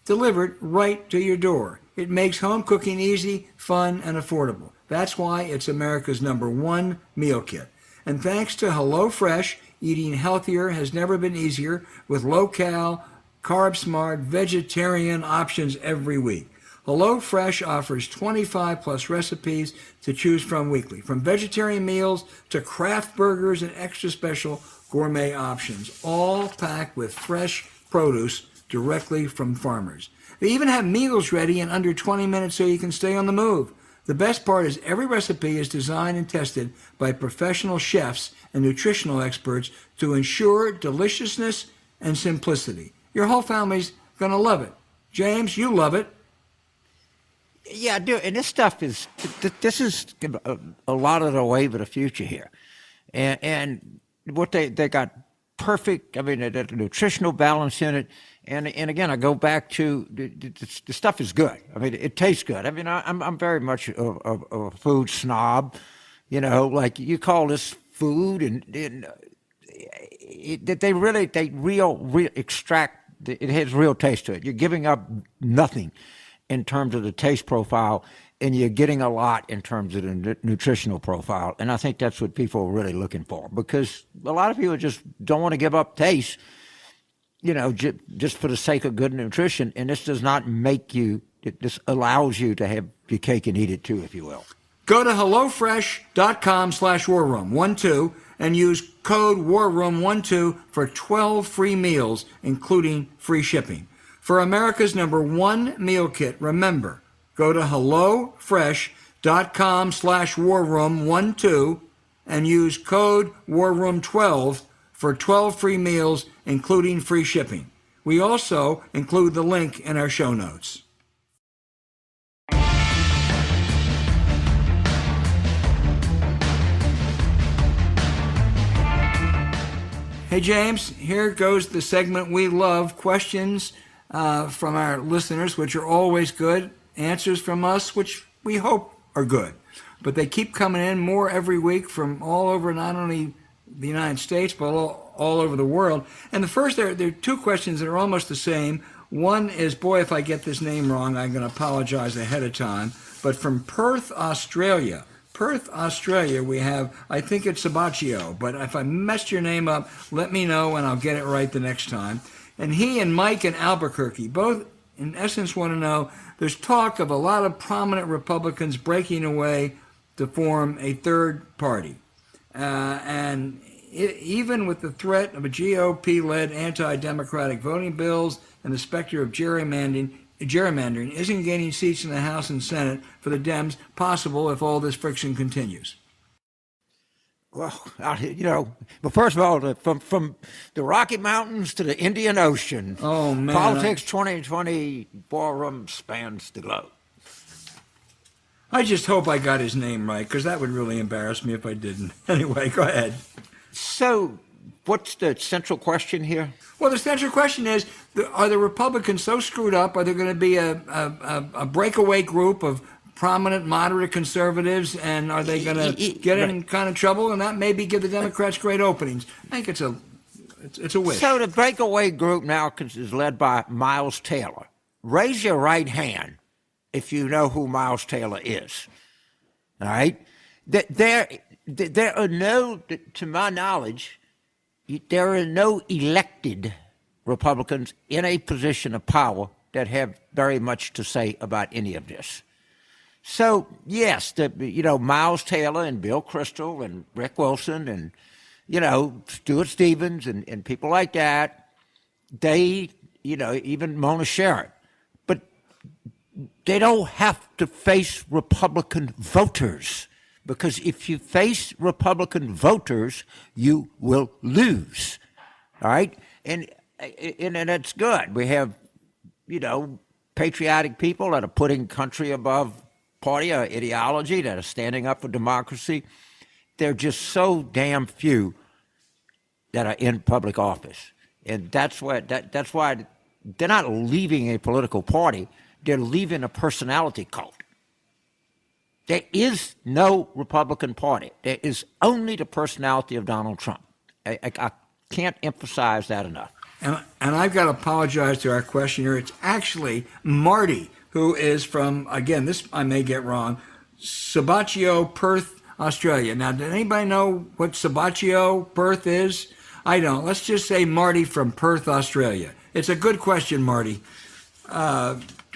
delivered right to your door. It makes home cooking easy, fun, and affordable. That's why it's America's #1 meal kit. And thanks to HelloFresh, eating healthier has never been easier with low-cal, carb-smart, vegetarian options every week. HelloFresh offers 25-plus recipes to choose from weekly, from vegetarian meals to craft burgers and extra special gourmet options, all packed with fresh produce directly from farmers. They even have meals ready in under 20 minutes so you can stay on the move. The best part is every recipe is designed and tested by professional chefs and nutritional experts to ensure deliciousness and simplicity. Your whole family's going to love it. James, you love it. Yeah, I do. And this stuff is a lot of the wave of the future here. and what they got perfect. I mean, the nutritional balance in it. And again, I go back to the stuff is good. I mean, it tastes good. I mean, I'm very much a food snob. You know, like you call this food, and they real extract. It has real taste to it. You're giving up nothing in terms of the taste profile, and you're getting a lot in terms of the nutritional profile. And I think that's what people are really looking for, because a lot of people just don't want to give up taste, you know, just for the sake of good nutrition. And this does not make you, this allows you to have your cake and eat it too, if you will. Go to HelloFresh.com/warroom12 and use code warroom12 for 12 free meals, including free shipping. For America's #1 meal kit, remember, go to HelloFresh.com/warroom12 and use code warroom12 for 12 free meals, including free shipping. We also include the link in our show notes. Hey, James, here goes the segment we love, questions from our listeners, which are always good, answers from us, which we hope are good. But they keep coming in more every week from all over, not only the United States, but all over the world. And the first, there are two questions that are almost the same. One is, boy, if I get this name wrong, I'm going to apologize ahead of time, but from Perth, Australia. Perth, Australia, we have, I think it's Sabaccio, but if I messed your name up, let me know and I'll get it right the next time. And he and Mike in Albuquerque both, in essence, want to know, there's talk of a lot of prominent Republicans breaking away to form a third party. Even with the threat of a GOP-led anti-democratic voting bills and the specter of gerrymandering isn't gaining seats in the House and Senate for the Dems possible if all this friction continues? Well, you know, but first of all, from the Rocky Mountains to the Indian Ocean, oh, man, Politics 2020 Forum spans the globe. I just hope I got his name right, because that would really embarrass me if I didn't. Anyway, go ahead. So, what's the central question here? Well, the central question is, are the Republicans so screwed up? Are there going to be a breakaway group of prominent moderate conservatives, and are they going to get in kind of trouble? And that maybe give the Democrats great openings. I think it's a wish. So the breakaway group now is led by Miles Taylor. Raise your right hand if you know who Miles Taylor is. All right? There are no, to my knowledge, there are no elected Republicans in a position of power that have very much to say about any of this. So, yes, Miles Taylor and Bill Kristol and Rick Wilson and, Stuart Stevens and people like that, they, even Mona Sherrod. But they don't have to face Republican voters, because if you face Republican voters, you will lose. All right? And it's good. We have, patriotic people that are putting country above party or ideology, that are standing up for democracy. They're just so damn few that are in public office. And that's why they're not leaving a political party. They're leaving a personality cult. There is no Republican Party. There is only the personality of Donald Trump. I can't emphasize that enough. And I've got to apologize to our questioner. It's actually Marty, who is from, again, this I may get wrong, Sabaccio, Perth, Australia. Now, does anybody know what Sabaccio, Perth is? I don't. Let's just say Marty from Perth, Australia. It's a good question, Marty.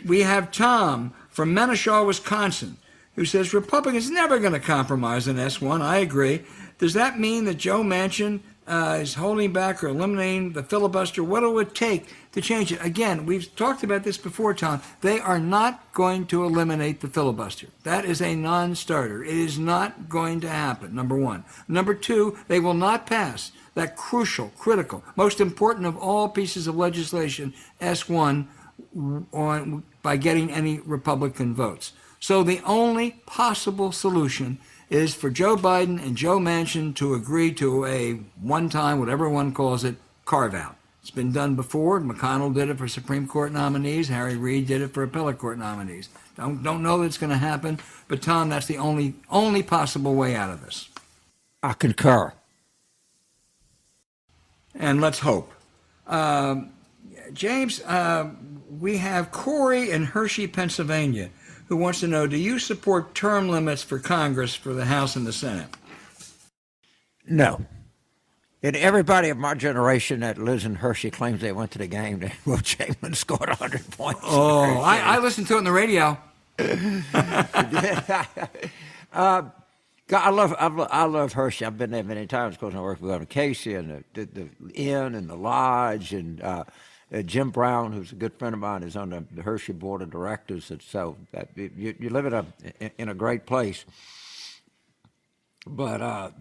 We have Tom from Menashaw, Wisconsin, who says Republicans never going to compromise on S1. I agree. Does that mean that Joe Manchin is holding back or eliminating the filibuster? What will it take to change it? Again, we've talked about this before, Tom. They are not going to eliminate the filibuster. That is a non-starter. It is not going to happen, number one. Number two, they will not pass that crucial, critical, most important of all pieces of legislation, S1, by getting any Republican votes. So the only possible solution is for Joe Biden and Joe Manchin to agree to a one-time, whatever one calls it, carve-out. It's been done before. McConnell did it for Supreme Court nominees. Harry Reid did it for appellate court nominees. Don't know that it's going to happen, but Tom, that's the only possible way out of this. I concur. And let's hope. James, we have Corey in Hershey, Pennsylvania, who wants to know, do you support term limits for Congress for the House and the Senate? No. And everybody of my generation that lives in Hershey claims they went to the game that Will Chamberlain scored 100 points. Oh, I listened to it on the radio. I love Hershey. I've been there many times because I work with Governor Casey and the Inn and the Lodge, and Jim Brown, who's a good friend of mine, is on the Hershey Board of Directors. And so you live in a great place. But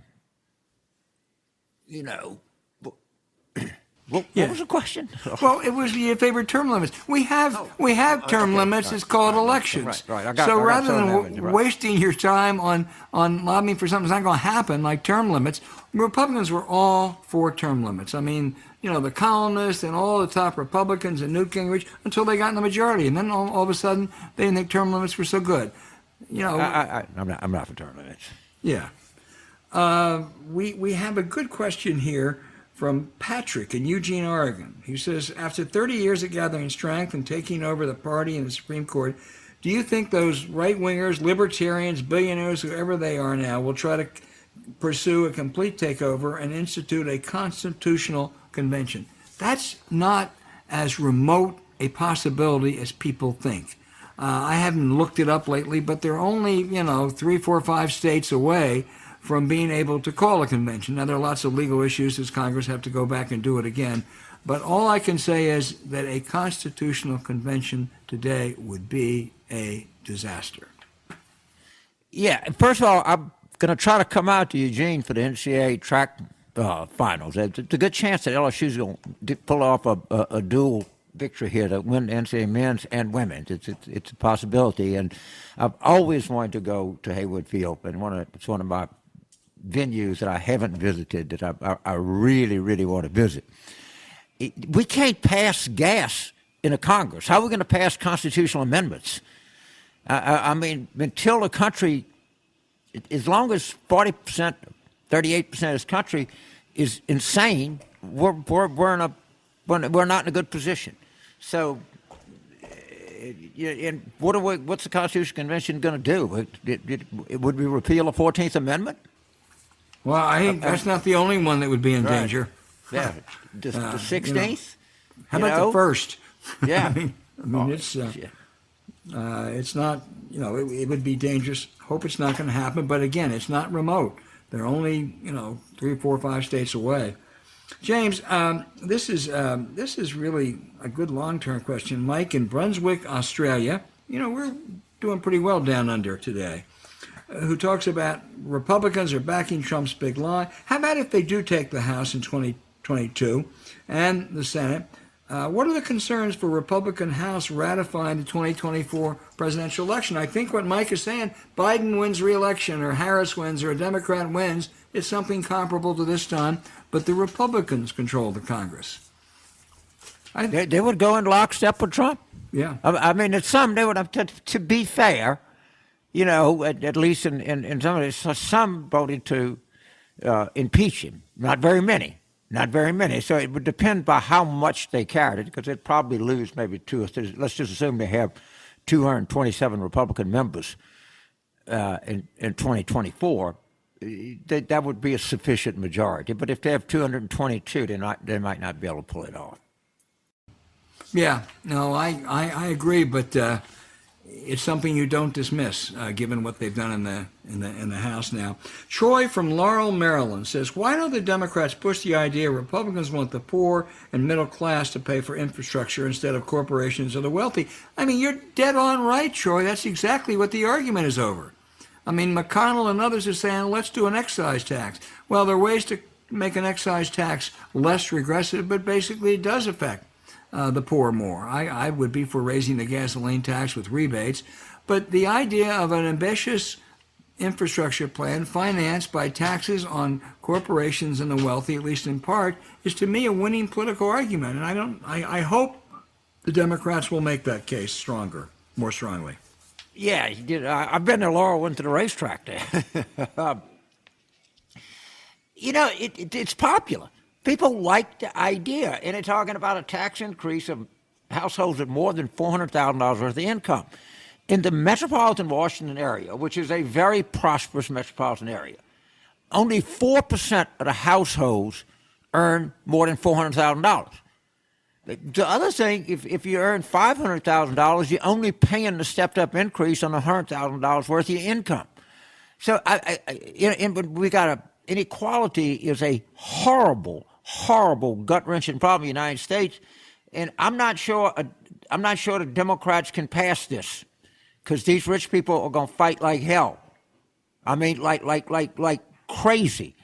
what was the question? Well, it was your favorite term limits. We have term limits. It's called elections. Right. So rather than wasting your time on lobbying for something that's not going to happen, like term limits, Republicans were all for term limits. I mean, the columnists and all the top Republicans and Newt Gingrich until they got in the majority, and then all of a sudden they didn't think term limits were so good. I'm not for term limits. Yeah. We have a good question here from Patrick in Eugene, Oregon. He says, after 30 years of gathering strength and taking over the party in the Supreme Court, do you think those right-wingers, libertarians, billionaires, whoever they are now, will try to pursue a complete takeover and institute a constitutional convention? That's not as remote a possibility as people think. I haven't looked it up lately, but they're only, 3, 4, 5 states away from being able to call a convention. Now, there are lots of legal issues as Congress have to go back and do it again. But all I can say is that a constitutional convention today would be a disaster. Yeah, first of all, I'm going to try to come out to Eugene for the NCAA track finals. There's a good chance that LSU's going to pull off a dual victory here to win the NCAA men's and women's. It's a possibility. And I've always wanted to go to Haywood Field, and it's one of my venues that I haven't visited that I really, really want to visit. We can't pass gas in a Congress. How are we going to pass constitutional amendments? I mean, until the country, as long as 40%, 38% of this country is insane, we're not in a good position. So, and what's the Constitutional Convention going to do? Would we repeal the 14th Amendment? Well, I think that's not the only one that would be in danger. Yeah, the 16th. How about the first? Yeah, it's not. It would be dangerous. Hope it's not going to happen. But again, it's not remote. They're only 3, 4, 5 states away. James, this is really a good long-term question. Mike in Brunswick, Australia. We're doing pretty well down under today. Who talks about Republicans are backing Trump's big lie. How about if they do take the House in 2022 and the Senate? What are the concerns for Republican House ratifying the 2024 presidential election? I think what Mike is saying, Biden wins re-election or Harris wins or a Democrat wins, it's something comparable to this time, but the Republicans control the Congress. They would go in lockstep with Trump? Yeah. I mean, they would have to be fair, at least in some of this, some voted to impeach him. Not very many. So it would depend by how much they carried it, because they'd probably lose maybe let's just assume they have 227 Republican members in 2024. That would be a sufficient majority. But if they have 222, they might not be able to pull it off. Yeah, no, I agree, but it's something you don't dismiss, given what they've done in the House now. Troy from Laurel, Maryland says, why don't the Democrats push the idea Republicans want the poor and middle class to pay for infrastructure instead of corporations or the wealthy? I mean, you're dead on right, Troy. That's exactly what the argument is over. I mean, McConnell and others are saying, let's do an excise tax. Well, there are ways to make an excise tax less regressive, but basically it does affect the poor more. I would be for raising the gasoline tax with rebates, but the idea of an ambitious infrastructure plan financed by taxes on corporations and the wealthy, at least in part, is to me a winning political argument. And I hope the Democrats will make that case more strongly. Yeah, he did. I've been to Laurel, went to the racetrack there. It's popular. People like the idea, and they're talking about a tax increase of households with more than $400,000 worth of income. In the metropolitan Washington area, which is a very prosperous metropolitan area, only 4% of the households earn more than $400,000. The other thing, if you earn $500,000, you're only paying the stepped-up increase on $100,000 worth of your income. So we got inequality is a horrible, horrible, gut-wrenching problem in the United States, and I'm not sure the Democrats can pass this, because these rich people are going to fight like hell. I mean, like crazy,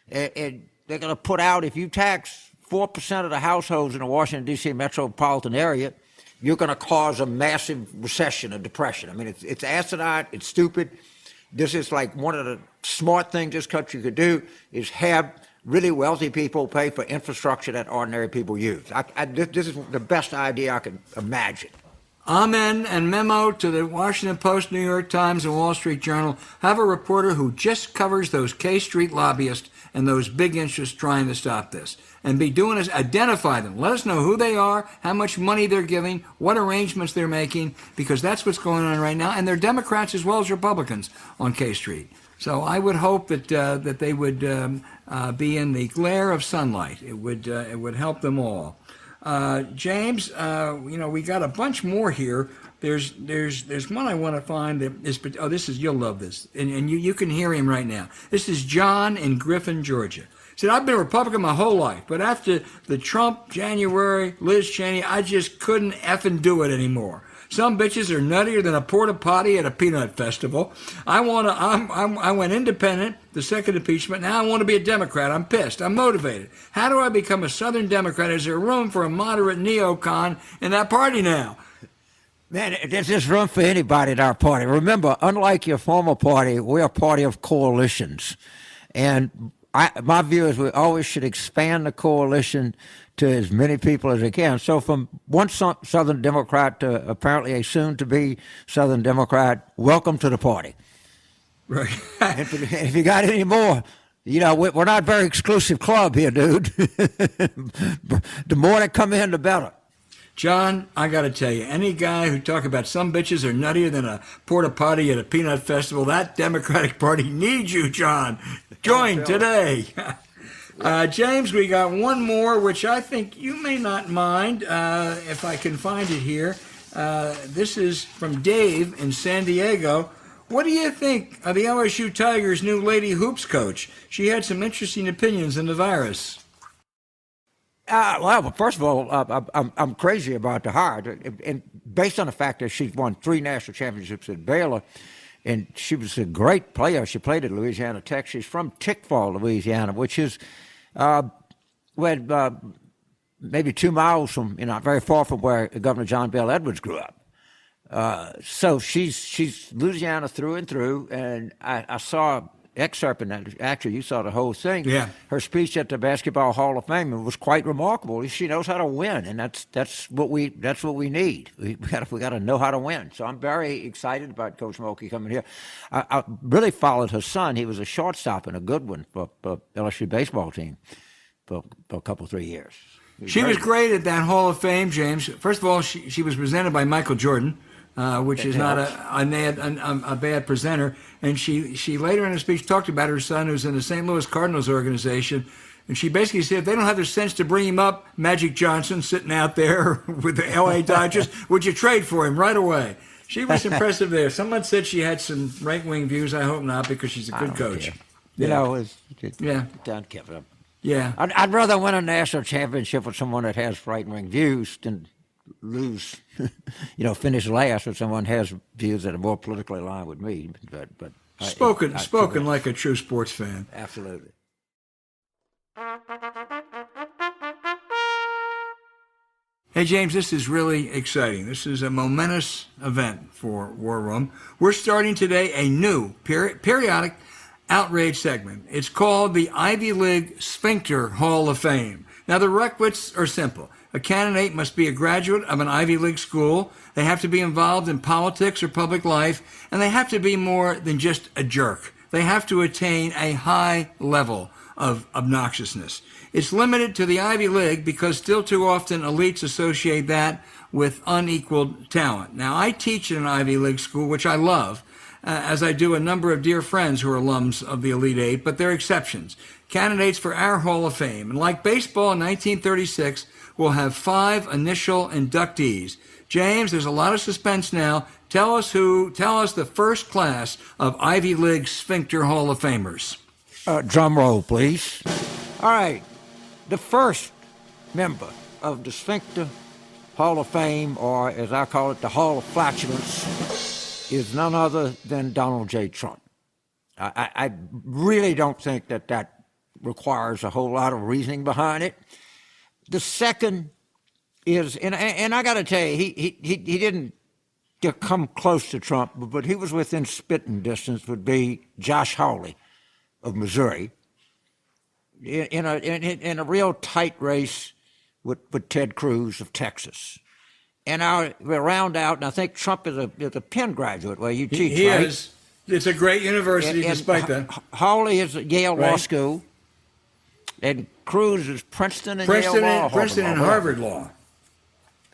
and they're going to put out, if you tax 4% of the households in the Washington, D.C. metropolitan area, you're going to cause a massive recession, a depression. I mean, it's asinine, it's stupid. This is like one of the smart things this country could do is have really wealthy people pay for infrastructure that ordinary people use. This is the best idea I can imagine. Amen and memo to the Washington Post, New York Times, and Wall Street Journal. Have a reporter who just covers those K Street lobbyists and those big interests trying to stop this. And be doing is identify them. Let us know who they are, how much money they're giving, what arrangements they're making, because that's what's going on right now. And they're Democrats as well as Republicans on K Street. So I would hope that that they would be in the glare of sunlight. It would help them all. James, we got a bunch more here. There's one I want to find that is, you'll love this, and you can hear him right now. This is John in Griffin, Georgia. He said, I've been a Republican my whole life, but after the Trump, January, Liz Cheney, I just couldn't effing do it anymore. Some bitches are nuttier than a porta potty at a peanut festival. I went independent, the second impeachment. Now I want to be a Democrat. I'm pissed. I'm motivated. How do I become a Southern Democrat? Is there room for a moderate neocon in that party now? Man, there's room for anybody in our party. Remember, unlike your former party, we're a party of coalitions. And my view is we always should expand the coalition to as many people as we can. So from one Southern Democrat to apparently a soon-to-be Southern Democrat, welcome to the party. Right. If you got any more, we're not a very exclusive club here, dude. The more that come in, the better. John, I got to tell you, any guy who talk about some bitches are nuttier than a porta potty at a peanut festival, that Democratic Party needs you, John. Join today. James, we got one more, which I think you may not mind if I can find it here. This is from Dave in San Diego. What do you think of the LSU Tigers' new lady hoops coach? She had some interesting opinions on the virus. Well, first of all, I'm crazy about the hire, and based on the fact that she's won 3 national championships at Baylor, and she was a great player. She played at Louisiana Tech. She's from Tickfall, Louisiana, which is maybe 2 miles from, not very far from where Governor John Bell Edwards grew up. So she's Louisiana through and through, and I saw excerpt in that. Actually, you saw the whole thing. Yeah. Her speech at the Basketball Hall of Fame was quite remarkable. She knows how to win, and that's what we need. We got to know how to win. So I'm very excited about Coach Mulkey coming here. I really followed her son. He was a shortstop and a good one for LSU baseball team for a couple 3 years. She was great at that Hall of Fame, James. First of all, she was presented by Michael Jordan. Which is not a bad presenter. And she later in her speech talked about her son who's in the St. Louis Cardinals organization. And she basically said, if they don't have the sense to bring him up, Magic Johnson sitting out there with the L.A. Dodgers, would you trade for him right away? She was impressive there. Someone said she had some right-wing views. I hope not, because she's a good coach. Yeah. Don't give it up. Yeah. I'd rather win a national championship with someone that has right-wing views than lose, finish last if someone has views that are more politically aligned with me. But spoken like a true sports fan. Hey, James, this is really exciting. This is a momentous event for War Room. We're starting today a new periodic outrage segment. It's called the Ivy League Sphincter Hall of Fame. Now, the requisites are simple. A candidate must be a graduate of an Ivy League school. They have to be involved in politics or public life, and they have to be more than just a jerk. They have to attain a high level of obnoxiousness. It's limited to the Ivy League because still too often elites associate that with unequaled talent. Now, I teach in an Ivy League school, which I love, as I do a number of dear friends who are alums of the Elite Eight, but they're exceptions. Candidates for our Hall of Fame. And like baseball in 1936, we'll have 5 initial inductees. James, there's a lot of suspense now. Tell us the first class of Ivy League Sphincter Hall of Famers. Drum roll, please. All right. The first member of the Sphincter Hall of Fame, or as I call it, the Hall of Flatulence, is none other than Donald J. Trump. I really don't think that requires a whole lot of reasoning behind it. The second is, and I got to tell you, he didn't come close to Trump, but he was within spitting distance, would be Josh Hawley of Missouri, in a real tight race with Ted Cruz of Texas. And we'll round out, and I think Trump is a Penn graduate where you teach, he right? is. It's a great university, despite that. Hawley is at Yale Law School, and Cruz is Princeton and Yale Law. Princeton and Harvard Law.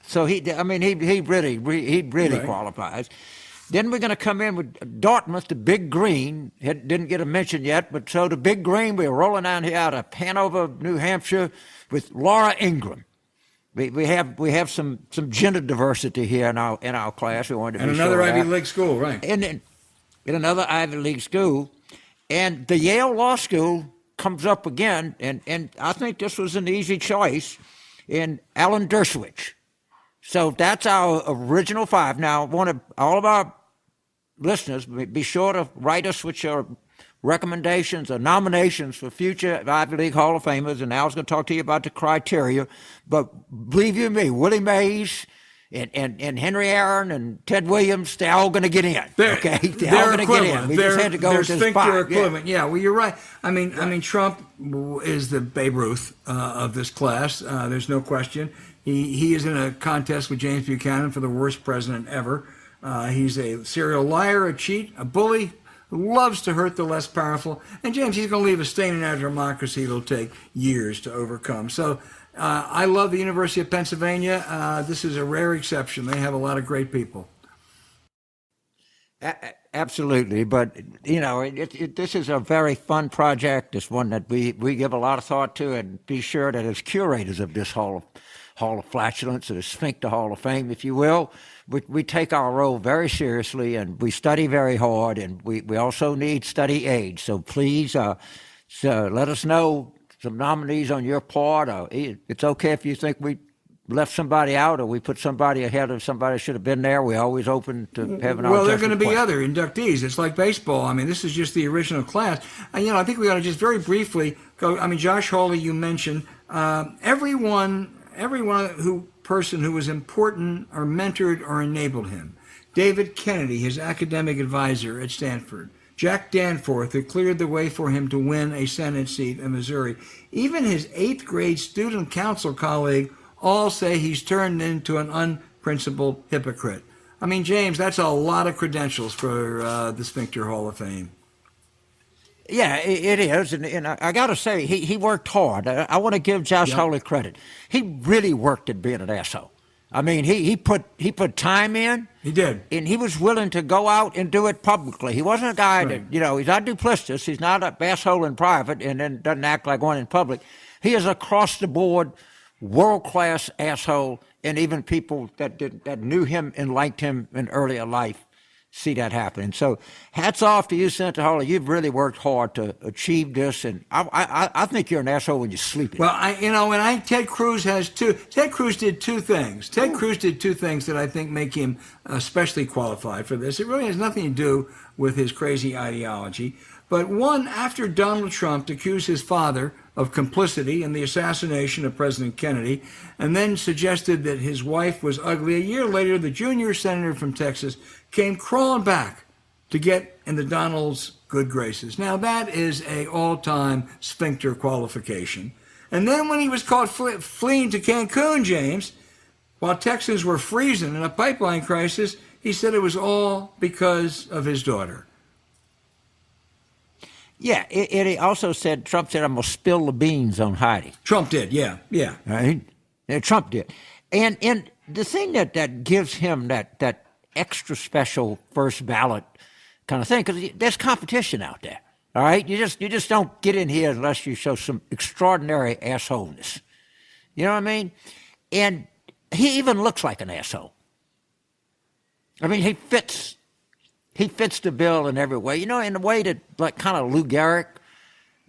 So he really qualifies. Then we're going to come in with Dartmouth, the Big Green. Didn't get a mention yet, but so the Big Green, we're rolling down here out of Hanover, New Hampshire, with Laura Ingraham. We have some gender diversity here in our class. We wanted to be another sure Ivy League school, right? And then in another Ivy League school, and the Yale Law School comes up again, and I think this was an easy choice in Alan Dershowitz. So that's our original 5. Now, I want all of our listeners, be sure to write us with your recommendations or nominations for future Ivy League Hall of Famers, and Al's going to talk to you about the criteria. But believe you me, Willie Mays and Henry Aaron and Ted Williams, they're all going to get in. They're all going to get in. We just had to go with this 5. Equivalent. Yeah, well, you're right. I mean, Trump is the Babe Ruth of this class. There's no question. He is in a contest with James Buchanan for the worst president ever. He's a serial liar, a cheat, a bully who loves to hurt the less powerful. And James, he's going to leave a stain in our democracy that'll take years to overcome. So I love the University of Pennsylvania. This is a rare exception. They have a lot of great people. Absolutely, but this is a very fun project. It's one that we give a lot of thought to, and be sure that as curators of this Hall of Flatulence, or the Sphincter Hall of Fame, if you will, we take our role very seriously, and we study very hard, and we also need study aids. So please let us know some nominees on your part. Or it's okay if you think we left somebody out or we put somebody ahead of somebody that should have been there. We're always open to having our Well, there are going to be other inductees. It's like baseball. I mean, this is just the original class. And, I think we ought to just very briefly go. I mean, Josh Hawley, you mentioned. Everyone person who was important or mentored or enabled him. David Kennedy, his academic advisor at Stanford. Jack Danforth, who cleared the way for him to win a Senate seat in Missouri. Even his 8th grade student council colleague all say he's turned into an unprincipled hypocrite. I mean, James, that's a lot of credentials for the Sphincter Hall of Fame. Yeah, it is, and I got to say, he worked hard. I want to give Josh Hawley credit. He really worked at being an asshole. I mean, he put time in. He did, and he was willing to go out and do it publicly. He wasn't a guy that he's not duplicitous. He's not an asshole in private, and then doesn't act like one in public. He is across the board world-class asshole, and even people that knew him and liked him in earlier life see that happening. So hats off to you, Senator Hawley. You've really worked hard to achieve this, and I think you're an asshole when you're sleeping. Well, Ted Cruz did 2 things. Ted Cruz did 2 things that I think make him especially qualified for this. It really has nothing to do with his crazy ideology. but one after Donald Trump accused his father of complicity in the assassination of President Kennedy, and then suggested that his wife was ugly. A year later, the junior senator from Texas came crawling back to get in the Donald's good graces. Now, that is a all-time Sphincter qualification. And then when he was caught fleeing to Cancun, James, while Texans were freezing in a pipeline crisis, he said it was all because of his daughter. Yeah, and he also said, Trump said, I'm going to spill the beans on Heidi. Trump did, yeah. Right? Yeah, Trump did. And the thing that gives him that extra special first ballot kind of thing, because there's competition out there, all right? You just don't get in here unless you show some extraordinary assholeness. You know what I mean? And he even looks like an asshole. I mean, he fits the bill in every way. You know, in a way that, like, kind of Lou Gehrig,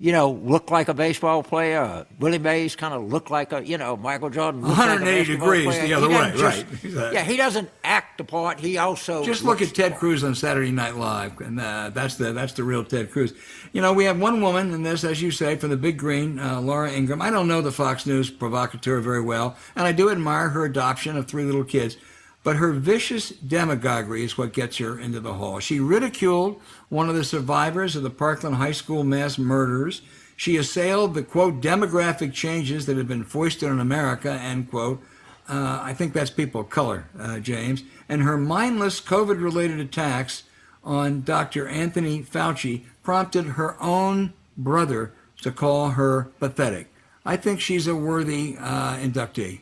looked like a baseball player. Willie Mays kind of looked like Michael Jordan. 180 degrees player. The other way, right. Yeah, he doesn't act the part. He also just look at Ted Cruz on Saturday Night Live, and that's the real Ted Cruz. We have one woman in this, as you say, from the Big Green, Laura Ingraham. I don't know the Fox News provocateur very well, and I do admire her adoption of 3 little kids. But her vicious demagoguery is what gets her into the hall. She ridiculed one of the survivors of the Parkland High School mass murders. She assailed the, quote, demographic changes that have been foisted on America, end quote. I think that's people of color, James. And her mindless COVID-related attacks on Dr. Anthony Fauci prompted her own brother to call her pathetic. I think she's a worthy inductee.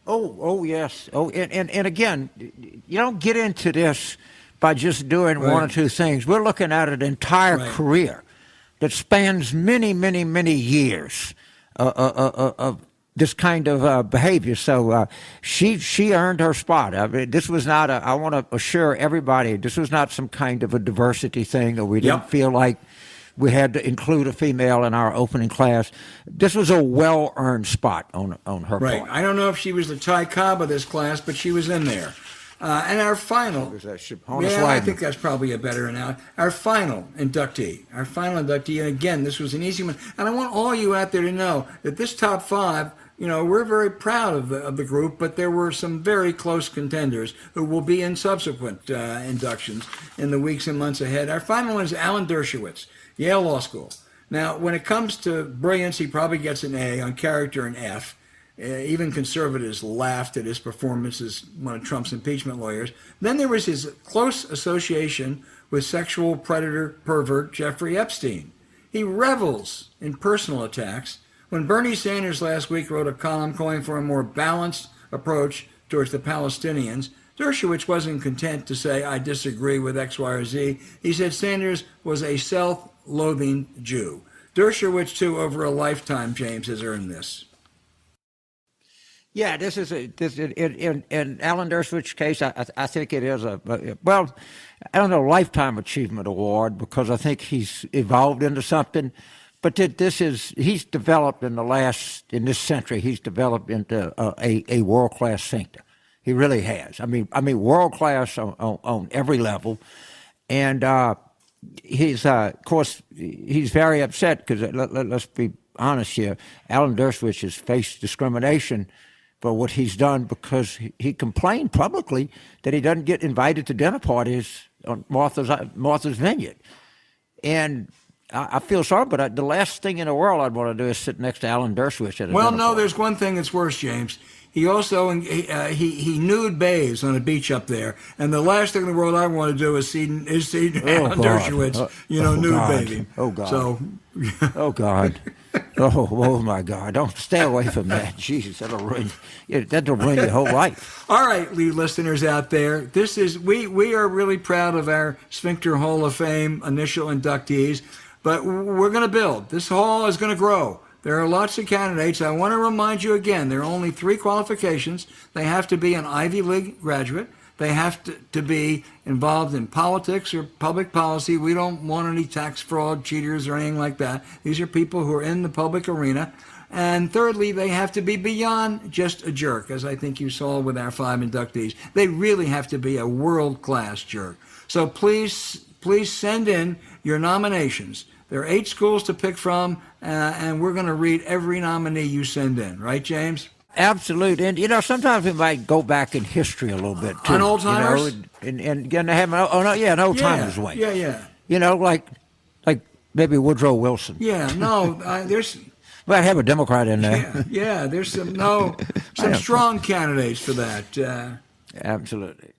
Oh, yes. Oh, and again, you don't get into this by just doing one or two things. We're looking at an entire career that spans many, many, many years of this kind of behavior. So she earned her spot. I mean, this was not I want to assure everybody, this was not some kind of a diversity thing, or we didn't feel like we had to include a female in our opening class. This was a well-earned spot on her part. I don't know if she was the Ty Cobb of this class, but she was in there. And our final, I think that's probably a better analogy. Our final inductee, and again, this was an easy one. And I want all you out there to know that this top 5, we're very proud of the group, but there were some very close contenders who will be in subsequent inductions in the weeks and months ahead. Our final one is Alan Dershowitz, Yale Law School. Now, when it comes to brilliance, he probably gets an A, on character an F. Even conservatives laughed at his performance as one of Trump's impeachment lawyers. Then there was his close association with sexual predator pervert Jeffrey Epstein. He revels in personal attacks. When Bernie Sanders last week wrote a column calling for a more balanced approach towards the Palestinians, Dershowitz wasn't content to say, I disagree with X, Y, or Z. He said Sanders was a self-loathing Jew. Dershowitz, too, over a lifetime, James, has earned this. Yeah, in Alan Dershowitz's case, I think it is lifetime achievement award, because I think he's evolved into something. But he's developed in this century, he's developed into a world-class thinker. He really has. I mean, world-class on every level. And he's, of course, he's very upset because, let's be honest here, Alan Dershowitz has faced discrimination for what he's done, because he complained publicly that he doesn't get invited to dinner parties on Martha's Vineyard. And I feel sorry, but the last thing in the world I'd want to do is sit next to Alan Dershowitz at a dinner party. There's one thing that's worse, James. He also he nude bathes on a beach up there, and the last thing in the world I want to do is see Alan Dershowitz, nude bathing. Oh God! So, oh God! Oh my God! Don't stay away from that. Jesus, that'll ruin your whole life. All right, you listeners out there, this is we are really proud of our Sphincter Hall of Fame initial inductees, but we're going to build. This hall is going to grow. There are lots of candidates. I want to remind you again, there are only 3 qualifications. They have to be an Ivy League graduate. They have to be involved in politics or public policy. We don't want any tax fraud, cheaters, or anything like that. These are people who are in the public arena. And thirdly, they have to be beyond just a jerk, as I think you saw with our 5 inductees. They really have to be a world-class jerk. So please please send in your nominations. There are 8 schools to pick from, and we're going to read every nominee you send in. Right, James? Absolutely. And, sometimes we might go back in history a little bit, too. On old-timers? And have an old-timers way. Yeah. Like maybe Woodrow Wilson. Yeah, no, there's... Well, I'd have a Democrat in there. Yeah, there's some strong candidates for that. Absolutely.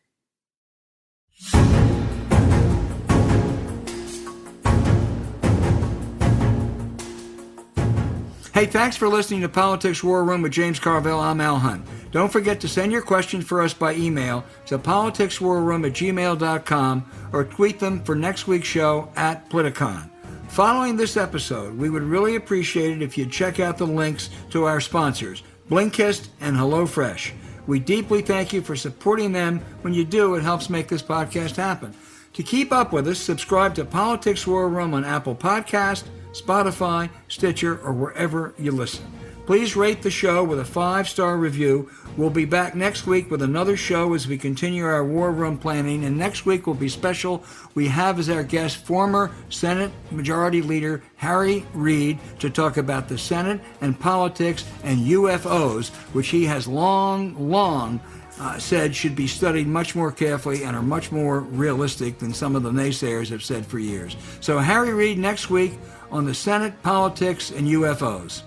Hey, thanks for listening to Politics War Room with James Carville. I'm Al Hunt. Don't forget to send your questions for us by email to politicswarroom@gmail.com or tweet them for next week's show at Politicon. Following this episode, we would really appreciate it if you'd check out the links to our sponsors, Blinkist and HelloFresh. We deeply thank you for supporting them. When you do, it helps make this podcast happen. To keep up with us, subscribe to Politics War Room on Apple Podcasts, Spotify, Stitcher, or wherever you listen. Please rate the show with a 5-star review. We'll be back next week with another show as we continue our war room planning, and next week will be special. We have as our guest former Senate Majority Leader Harry Reid to talk about the Senate and politics and UFOs, which he has long said should be studied much more carefully and are much more realistic than some of the naysayers have said for years. So Harry Reid next week on the Senate, politics, and UFOs.